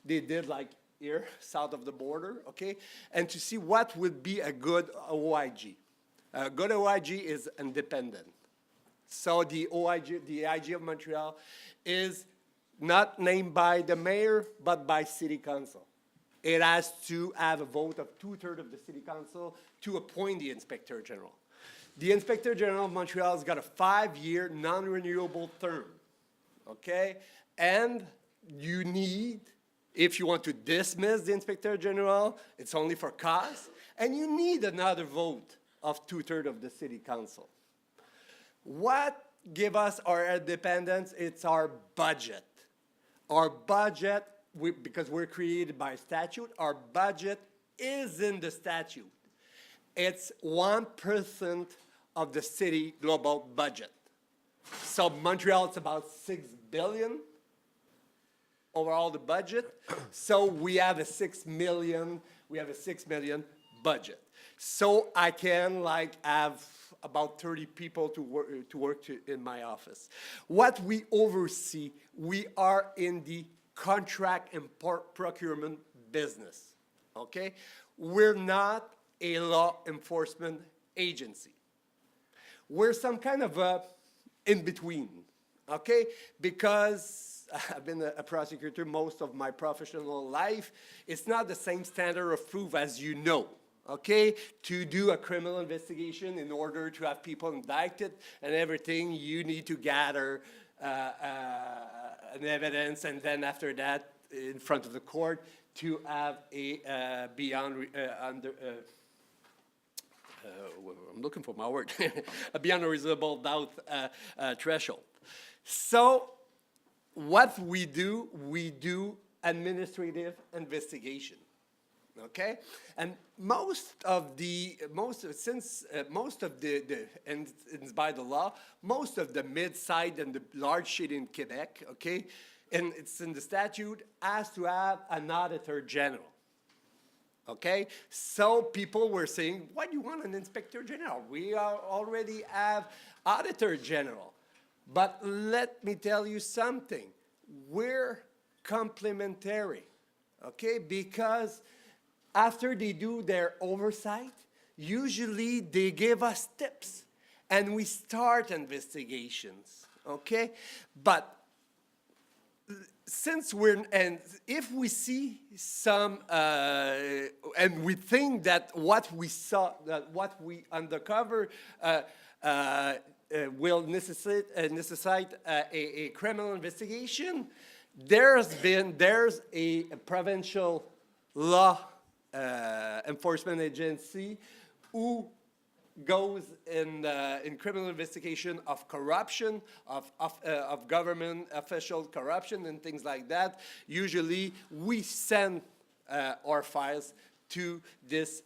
they did here, south of the border, okay? And to see what would be a good OIG. A good OIG is independent. So the IG of Montreal is not named by the mayor, but by city council. It has to have a vote of 2/3 of the city council to appoint the inspector general. The inspector general of Montreal has got a 5-year non-renewable term, okay? And you need, if you want to dismiss the inspector general, it's only for cause, and you need another vote of 2/3 of the city council. What give us our independence? It's our budget. Our budget, because we're created by statute, our budget is in the statute. It's 1% of the city global budget. So Montreal, it's about 6 billion overall the budget. So we have a 6 million budget. So I can have about 30 people to work in my office. What we oversee, we are in the contract and procurement business, okay? We're not a law enforcement agency. We're some kind of a in-between, okay? Because I've been a prosecutor most of my professional life. It's not the same standard of proof as you know, okay? To do a criminal investigation in order to have people indicted and everything, you need to gather an evidence, and then after that, in front of the court, to have a I'm looking for my word, a beyond a reasonable doubt threshold. So what we do administrative investigation, okay? And most of the and it's by the law, most of the mid-sized and the large city in Quebec, okay, and it's in the statute, has to have an auditor general. Okay, so people were saying, why do you want an inspector general? We already have auditor general. But let me tell you something. We're complementary, okay? Because after they do their oversight, usually they give us tips and we start investigations, okay? But since if we see some, and we think that what we uncover will necessitate a criminal investigation, there's a provincial law enforcement agency who goes in criminal investigation of corruption, of government official corruption and things like that. Usually we send our files to this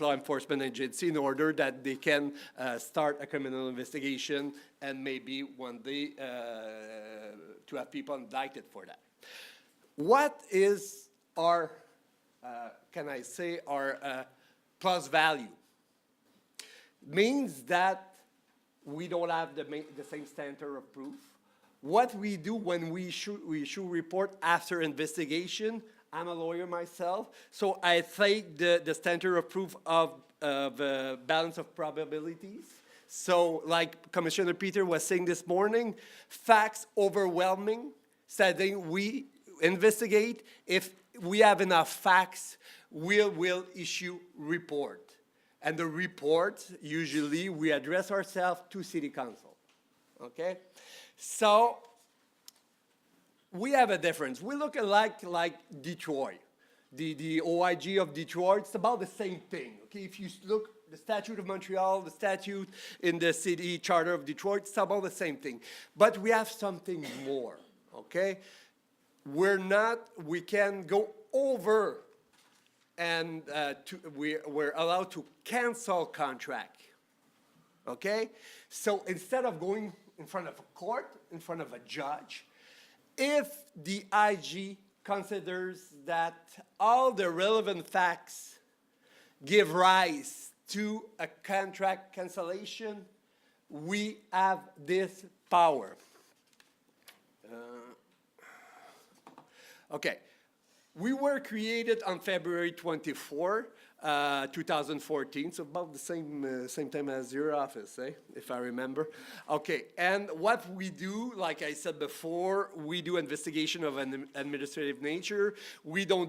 law enforcement agency in order that they can start a criminal investigation and maybe one day to have people indicted for that. What is our, our plus value? Means that we don't have the same standard of proof. What we do when we issue report after investigation, I'm a lawyer myself, so I take the standard of proof of balance of probabilities. So like Commissioner Peter was saying this morning, facts overwhelming, saying we investigate. If we have enough facts, we'll issue report. And the report, usually, we address ourselves to City Council, okay? So we have a difference. We look like Detroit. The OIG of Detroit, it's about the same thing, okay? If you look the statute of Montreal, the statute in the city charter of Detroit, it's about the same thing. But we have something more, okay? We can go over and we're allowed to cancel contract, okay? So instead of going in front of a court, in front of a judge, if the IG considers that all the relevant facts give rise to a contract cancellation, we have this power. Okay. We were created on February 24, 2014, so about the same time as your office, if I remember. Okay, and what we do, like I said before, we do investigation of an administrative nature. We don't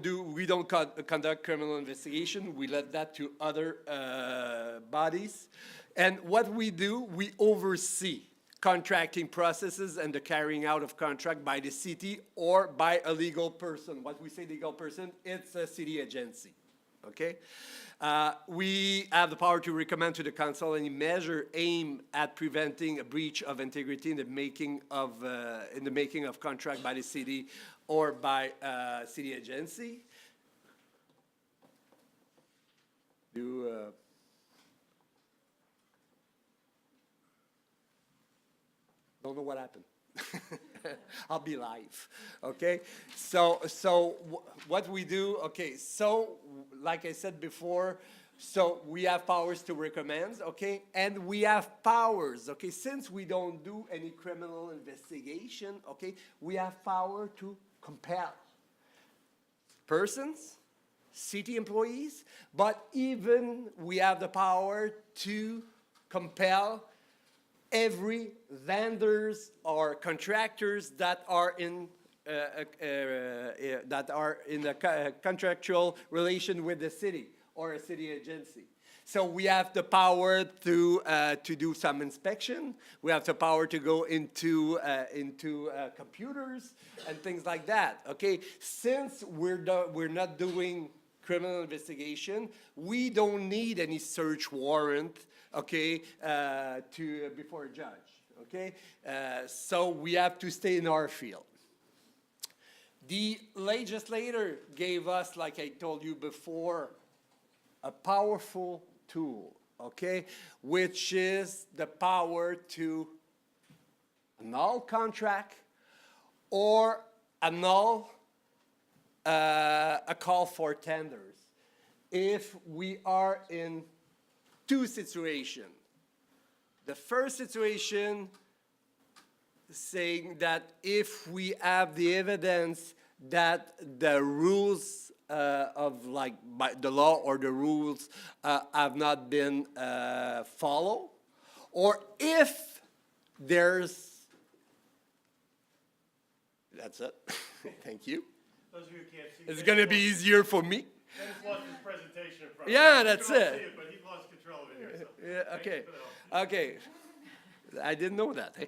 conduct criminal investigation. We let that to other bodies. And what we do, we oversee contracting processes and the carrying out of contract by the city or by a legal person. What we say legal person, it's a city agency, okay? We have the power to recommend to the council any measure aimed at preventing a breach of integrity in the making of contract by the city or by a city agency. Don't know what happened. I'll be live, okay? So what we do, okay, so like I said before, so we have powers to recommend, okay? And we have powers, okay? Since we don't do any criminal investigation, okay, we have power to compel persons, city employees, but even we have the power to compel every vendors or contractors that are in a contractual relation with the city or a city agency. So we have the power to do some inspection. We have the power to go into computers and things like that. Okay, since we're not doing criminal investigation, we don't need any search warrant. Okay, before a judge. Okay, so we have to stay in our field. The legislator gave us, like I told you before, a powerful tool, okay, which is the power to annul contract or annul a call for tenders. If we are in two situations. The first situation saying that if we have the evidence that the rules of like by the law or the rules have not been followed, or if there's, that's it. Thank you. Those of you who can't see. It's gonna be easier for me. Dennis lost his presentation in front of Yeah, us. that's You can all it. see it, but he lost control of it here, so. Yeah, thank you okay, for that. okay. I didn't know that. Eh?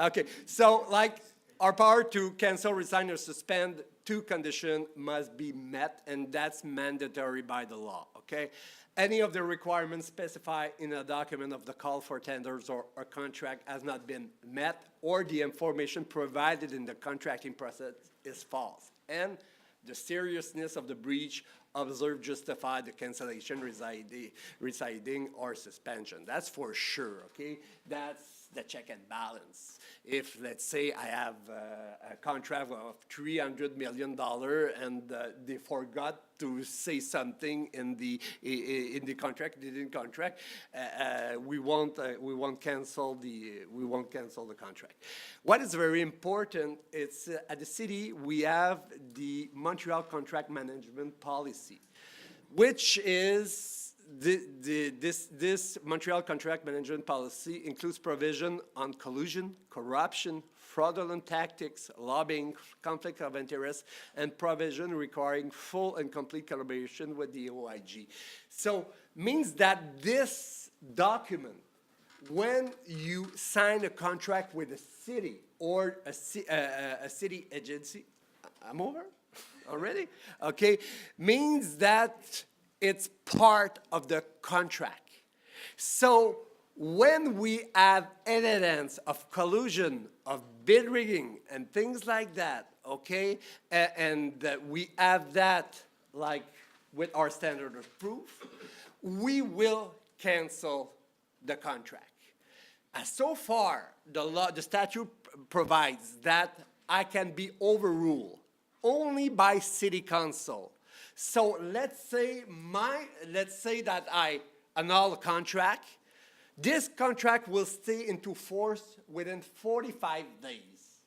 Okay, so like our power to cancel, resign, or suspend, two conditions must be met, and that's mandatory by the law, okay? Any of the requirements specified in a document of the call for tenders or a contract has not been met, or the information provided in the contracting process is false, and the seriousness of the breach observed justify the cancellation, residing, or suspension. That's for sure, okay? That's the check and balance. If, let's say, I have a contract of $300 million and they forgot to say something in the contract, they didn't contract, we won't cancel the contract. What is very important is at the city we have the Montreal contract management policy, which is this Montreal contract management policy includes provision on collusion, corruption, fraudulent tactics, lobbying, conflict of interest, and provision requiring full and complete collaboration with the OIG. So means that this document, when you sign a contract with a city or a city agency, I'm over already? Okay, means that it's part of the contract. So when we have evidence of collusion, of bid rigging, and things like that, okay, and we have that like with our standard of proof, we will cancel the contract. So far, the statute provides that I can be overruled only by city council. So let's say that I annul a contract. This contract will stay into force within 45 days.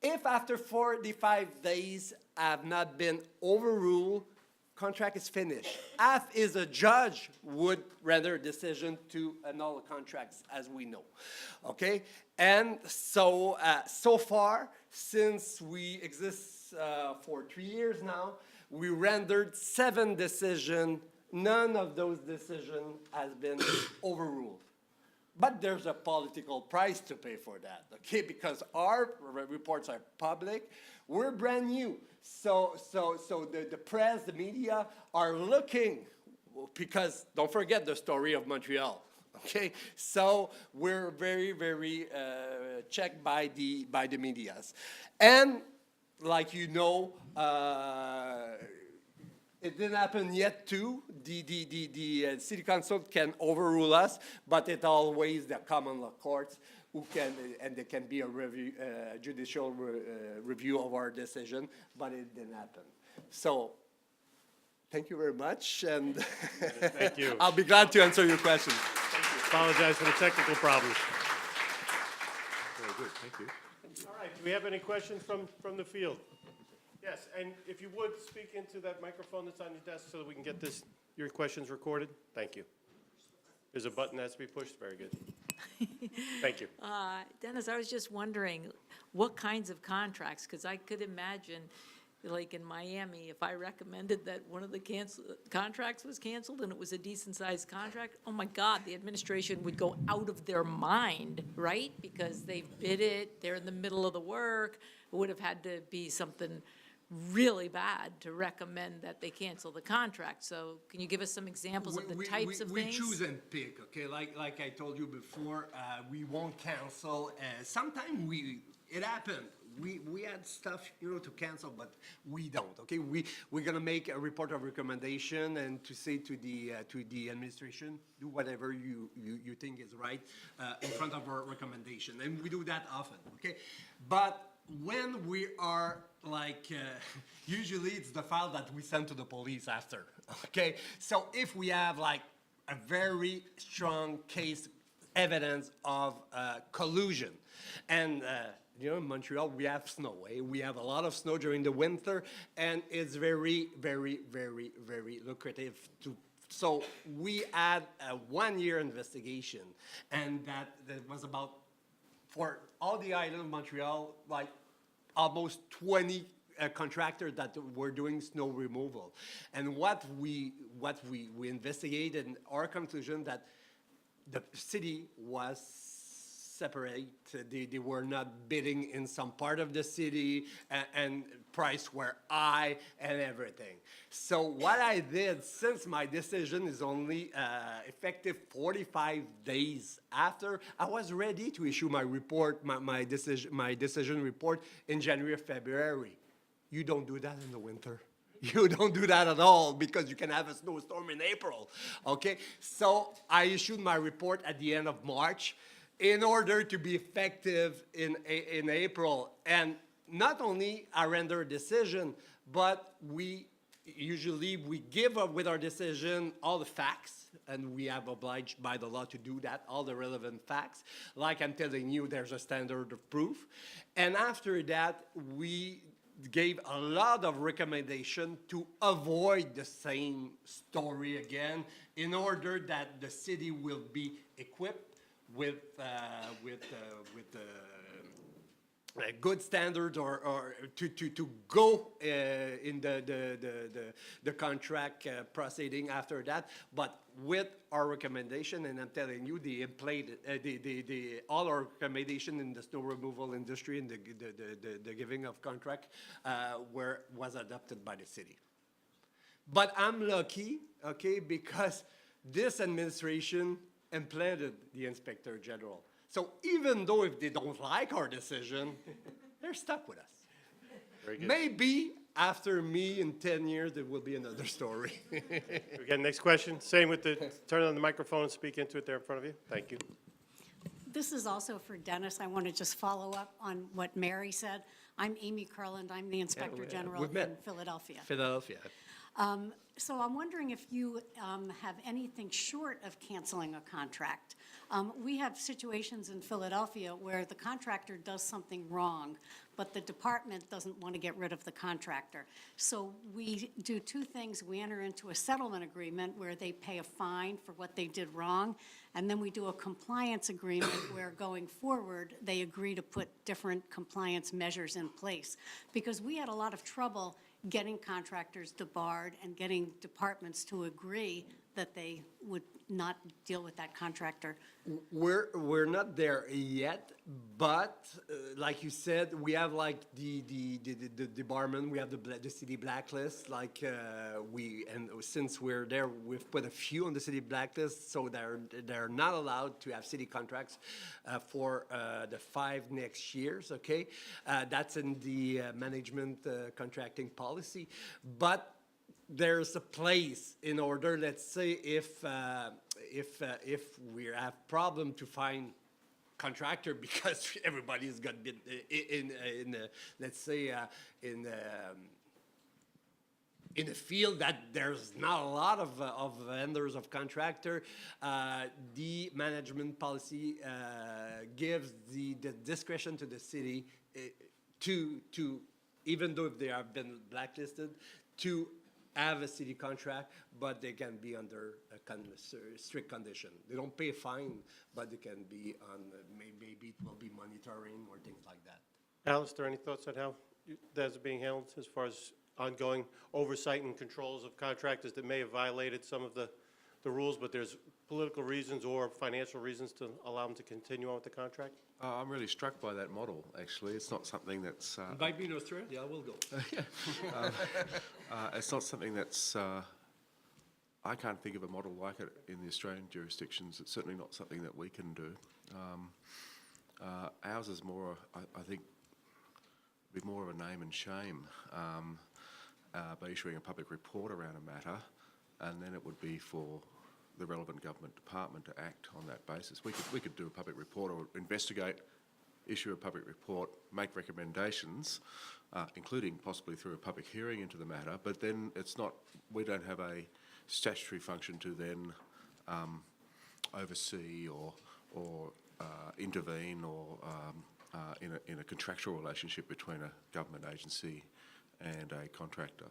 If after 45 days I have not been overruled, contract is finished. If a judge would render a decision to annul the contracts, as we know, okay? And so, so far, since we exist for 3 years now, we rendered 7 decisions. None of those decisions has been overruled. But there's a political price to pay for that, okay? Because our reports are public. We're brand new. So the press, the media are looking, because don't forget the story of Montreal, okay? So we're very, very checked by the medias. And like you know, it didn't happen yet too. The city council can overrule us, but it's always the common law courts who can, and there can be a review, judicial review of our decision, but it didn't happen. So, thank you very much, and Thank you. I'll be glad to answer your questions. Apologize for the technical problems. Very good, thank you. All right, do we have any questions from the field? Yes, and if you would, speak into that microphone that's on your desk so that we can get your questions recorded. Thank you. There's a button that has to be pushed. Very good. Thank you. Denis, I was just wondering, what kinds of contracts? Because I could imagine, like in Miami, if I recommended that one of the contracts was canceled and it was a decent-sized contract, oh my God, the administration would go out of their mind, right? Because they've bid it, they're in the middle of the work. It would have had to be something really bad to recommend that they cancel the contract. So can you give us some examples of the types of things? We choose and pick, okay? Like I told you before, we won't cancel. Sometimes it happened. We had stuff, to cancel, but we don't, okay? We're gonna make a report of recommendation and to say to the administration, do whatever you think is right in front of our recommendation. And we do that often, okay? But when we are usually it's the file that we send to the police after, okay? So if we have a very strong case evidence of collusion, and in Montreal we have snow, eh? We have a lot of snow during the winter, and it's very, very, very, very lucrative to. So we had a 1-year investigation, and that was about, for all the island of Montreal, almost 20 contractors that were doing snow removal. And what we investigated, and our conclusion that the city was separate. They were not bidding in some part of the city, and price were high and everything. So what I did, since my decision is only effective 45 days after, I was ready to issue my report, my decision report in January, February. You don't do that in the winter. You don't do that at all because you can have a snowstorm in April, okay? So I issued my report at the end of March in order to be effective in April. And not only I render a decision, but we give up with our decision all the facts, and we have obliged by the law to do that, all the relevant facts. Like I'm telling you, there's a standard of proof. And after that, we gave a lot of recommendation to avoid the same story again, in order that the city will be equipped with good standards, or to go in the contract proceeding after that, but with our recommendation. And I'm telling you, all our recommendation in the snow removal industry and the giving of contract was adopted by the city. But I'm lucky, okay, because this administration implanted the Inspector General. So even though if they don't like our decision, they're stuck with us. Very good. Maybe after me in 10 years, there will be another story. Again, next question. Same with turn on the microphone and speak into it there in front of you. Thank you. This is also for Denis. I want to just follow up on what Mary said. I'm Amy Kurland. I'm the Inspector General we've met. in Philadelphia. Philadelphia. So I'm wondering if you have anything short of canceling a contract. We have situations in Philadelphia where the contractor does something wrong, but the department doesn't want to get rid of the contractor. So we do two things. We enter into a settlement agreement where they pay a fine for what they did wrong, and then we do a compliance agreement where going forward, they agree to put different compliance measures in place. Because we had a lot of trouble getting contractors debarred and getting departments to agree that they would not deal with that contractor. We're not there yet, but like you said, we have the debarment, we have the city blacklist, and since we're there, we've put a few on the city blacklist, so they're not allowed to have city contracts for the 5 next years, okay? That's in the management contracting policy, but there's a place in order, let's say, if we have problem to find contractor because everybody's got been let's say, in a field that there's not a lot of vendors of contractor. The management policy gives the discretion to the city to even though if they have been blacklisted, to have a city contract, but they can be under a strict condition. They don't pay a fine, but they can be on, maybe it will be monitoring or things like that. Alistair, any thoughts on how that's being handled as far as ongoing oversight and controls of contractors that may have violated some of the rules, but there's political reasons or financial reasons to allow them to continue on with the contract? I'm really struck by that model, actually. It's not something that's... Invite me in Australia, I will go. It's not something that's... I can't think of a model like it in the Australian jurisdictions. It's certainly not something that we can do. Ours is more, I think, be more of a name and shame by issuing a public report around a matter, and then it would be for the relevant government department to act on that basis. We could do a public report or investigate, issue a public report, make recommendations, including possibly through a public hearing into the matter, but then it's not, we don't have a statutory function to then oversee or intervene or in a contractual relationship between a government agency and a contractor.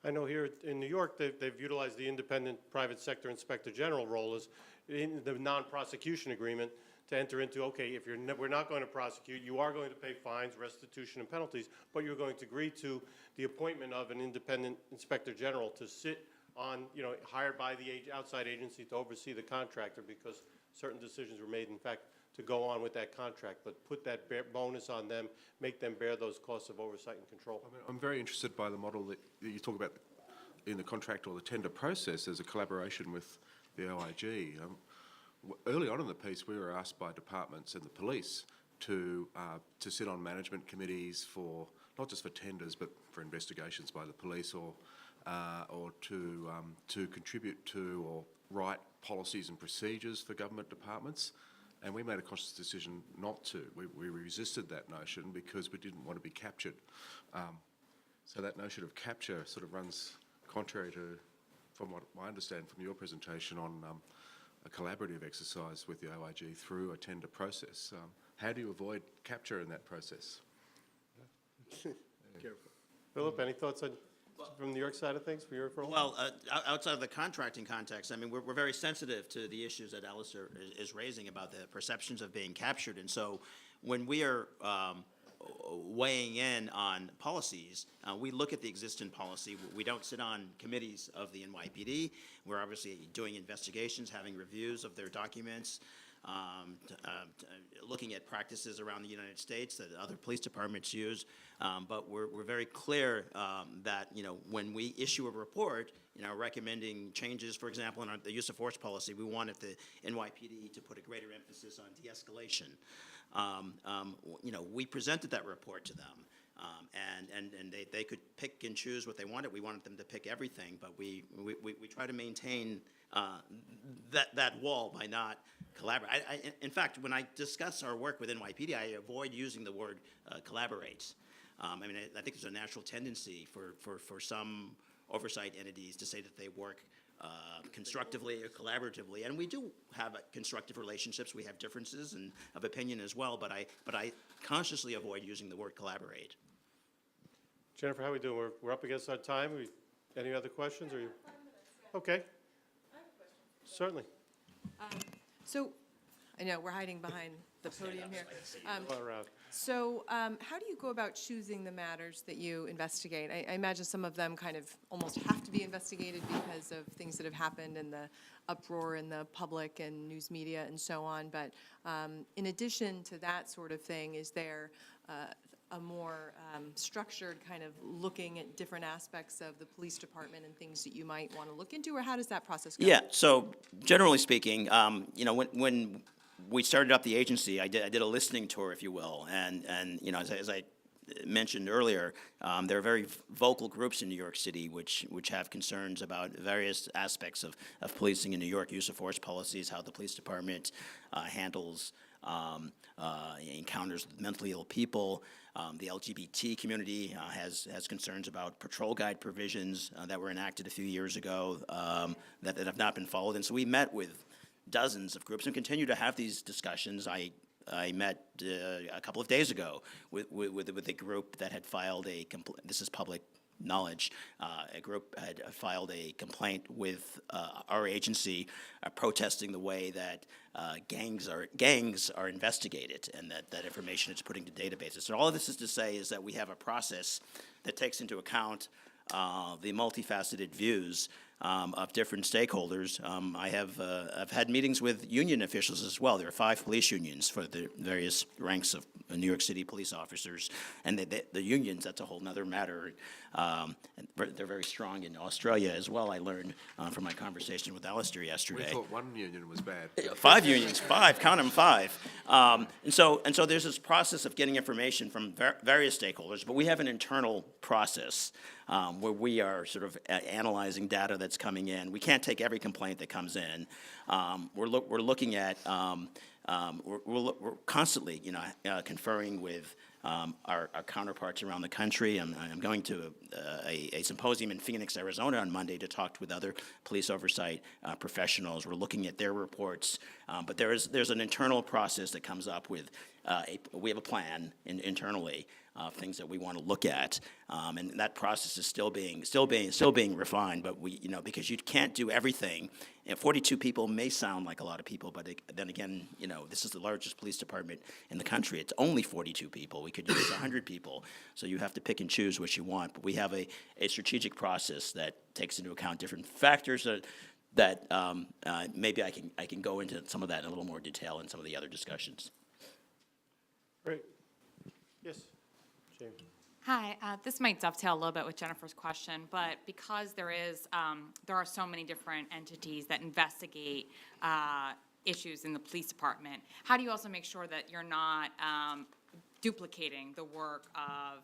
I know here in New York, they've utilized the independent private sector inspector general role as in the non-prosecution agreement to enter into, okay, if we're not going to prosecute, you are going to pay fines, restitution, and penalties, but you're going to agree to the appointment of an independent inspector general to sit on, hired by the outside agency to oversee the contractor because certain decisions were made, in fact, to go on with that contract, but put that bonus on them, make them bear those costs of oversight and control. I'm very interested by the model that you talk about in the contract or the tender process as a collaboration with the OIG. Early on in the piece, we were asked by departments and the police to sit on management committees for, not just for tenders, but for investigations by the police or to contribute to or write policies and procedures for government departments. And we made a conscious decision not to. We resisted that notion because we didn't want to be captured. So that notion of capture sort of runs contrary to, from what I understand from your presentation, on a collaborative exercise with the OIG through a tender process. How do you avoid capture in that process? Careful. Philip, any thoughts on, from the New York side of things, for your role? Well, outside of the contracting context, I mean, we're very sensitive to the issues that Alistair is raising about the perceptions of being captured. And so when we are weighing in on policies, we look at the existing policy. We don't sit on committees of the NYPD. We're obviously doing investigations, having reviews of their documents, looking at practices around the United States that other police departments use. But we're very clear that, when we issue a report, recommending changes, for example, in the use of force policy, we wanted the NYPD to put a greater emphasis on de-escalation. We presented that report to them. And they could pick and choose what they wanted. We wanted them to pick everything, but we try to maintain that wall by not collaborate. In fact, when I discuss our work with NYPD, I avoid using the word collaborate. I think there's a natural tendency for some oversight entities to say that they work constructively or collaboratively, and we do have constructive relationships. We have differences of opinion as well, but I consciously avoid using the word collaborate. Jennifer, how are we doing? We're up against our time. Any other questions? Okay. I have a question. Certainly. So, I know, we're hiding behind the podium here. All around. So, how do you go about choosing the matters that you investigate? I imagine some of them kind of almost have to be investigated because of things that have happened and the uproar in the public and news media and so on. But in addition to that sort of thing, is there a more structured kind of looking at different aspects of the police department and things that you might want to look into, or how does that process go? Yeah, so generally speaking, when we started up the agency, I did a listening tour, if you will, and as I mentioned earlier, there are very vocal groups in New York City which have concerns about various aspects of policing in New York, use of force policies, how the police department handles encounters with mentally ill people. The LGBT community has concerns about patrol guide provisions that were enacted a few years ago that have not been followed. And so we met with dozens of groups and continue to have these discussions. I met a couple of days ago with a group that had filed this is public knowledge, a group had filed a complaint with our agency protesting the way that gangs are investigated and that information is put into databases. So all of this is to say is that we have a process that takes into account the multifaceted views of different stakeholders. I've had meetings with union officials as well. There are 5 police unions for the various ranks of New York City police officers, and the unions, that's a whole nother matter. And they're very strong in Australia as well, I learned from my conversation with Alistair yesterday. We thought one union was bad. 5 unions, 5, count them 5. And so there's this process of getting information from various stakeholders, but we have an internal process where we are sort of analyzing data that's coming in. We can't take every complaint that comes in. We're looking at, we're constantly, conferring with our counterparts around the country. I'm going to a symposium in Phoenix, Arizona on Monday to talk with other police oversight professionals. We're looking at their reports, but there's an internal process that comes up with, we have a plan internally of things that we want to look at, and that process is still being refined. But because you can't do everything. 42 people may sound like a lot of people, but then again, this is the largest police department in the country. It's only 42 people. We could use 100 people, so you have to pick and choose what you want. But we have a strategic process that takes into account different factors that maybe I can go into some of that in a little more detail in some of the other discussions. Great. Yes, Jamie. Hi, this might dovetail a little bit with Jennifer's question, but because there are so many different entities that investigate issues in the police department, how do you also make sure that you're not duplicating the work of,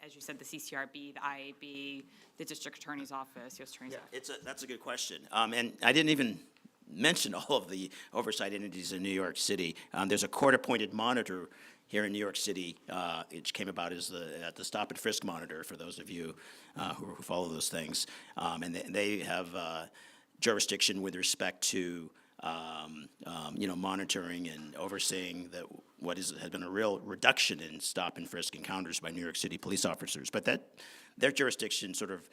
as you said, the CCRB, the IAB, the District Attorney's Office, U.S. Attorney's Office? That's a good question. And I didn't even mention all of the oversight entities in New York City. There's a court-appointed monitor here in New York City, which came about as the stop and frisk monitor for those of you who follow those things. And they have jurisdiction with respect to monitoring and overseeing what has been a real reduction in stop and frisk encounters by New York City police officers. But their jurisdiction sort of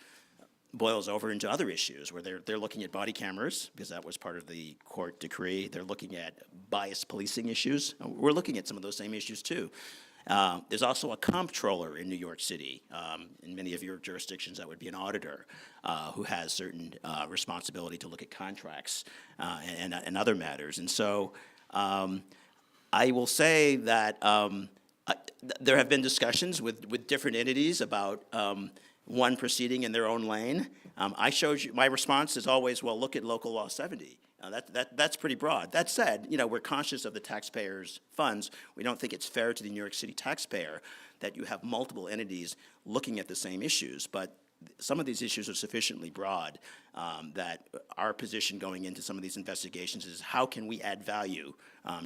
boils over into other issues where they're looking at body cameras, because that was part of the court decree. They're looking at bias policing issues. We're looking at some of those same issues too. There's also a comptroller in New York City. In many of your jurisdictions, that would be an auditor who has certain responsibility to look at contracts and other matters. And so I will say that there have been discussions with different entities about one proceeding in their own lane. I showed you, my response is always, well, look at local law 70. That's pretty broad. That said, we're conscious of the taxpayers' funds. We don't think it's fair to the New York City taxpayer that you have multiple entities looking at the same issues, but some of these issues are sufficiently broad that our position going into some of these investigations is how can we add value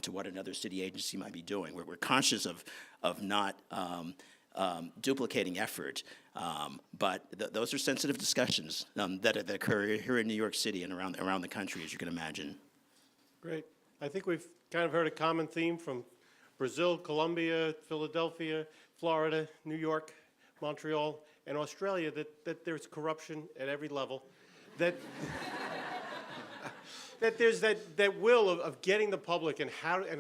to what another city agency might be doing. We're conscious of not duplicating effort, but those are sensitive discussions that occur here in New York City and around the country, as you can imagine. Great. I think we've kind of heard a common theme from Brazil, Colombia, Philadelphia, Florida, New York, Montreal, and Australia that there's corruption at every level, that there's that will of getting the public and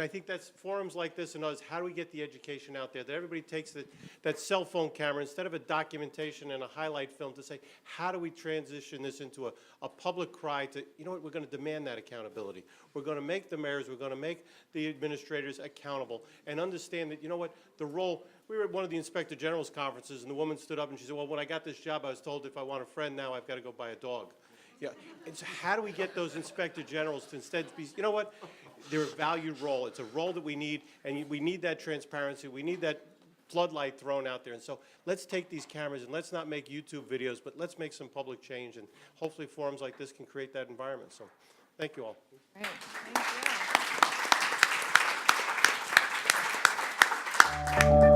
I think that's forums like this and others, how do we get the education out there, that everybody takes that cell phone camera instead of a documentation and a highlight film to say, how do we transition this into a public cry to, we're going to demand that accountability. We're going to make the mayors, we're going to make the administrators accountable and understand that, the role, we were at one of the Inspector General's conferences and the woman stood up and she said, well, when I got this job, I was told if I want a friend now, I've got to go buy a dog. Yeah, and so how do we get those inspector generals to instead be, they're a valued role. It's a role that we need, and we need that transparency. We need that floodlight thrown out there. And so let's take these cameras and let's not make YouTube videos, but let's make some public change. And hopefully forums like this can create that environment. So thank you all. Great. Thank you. you.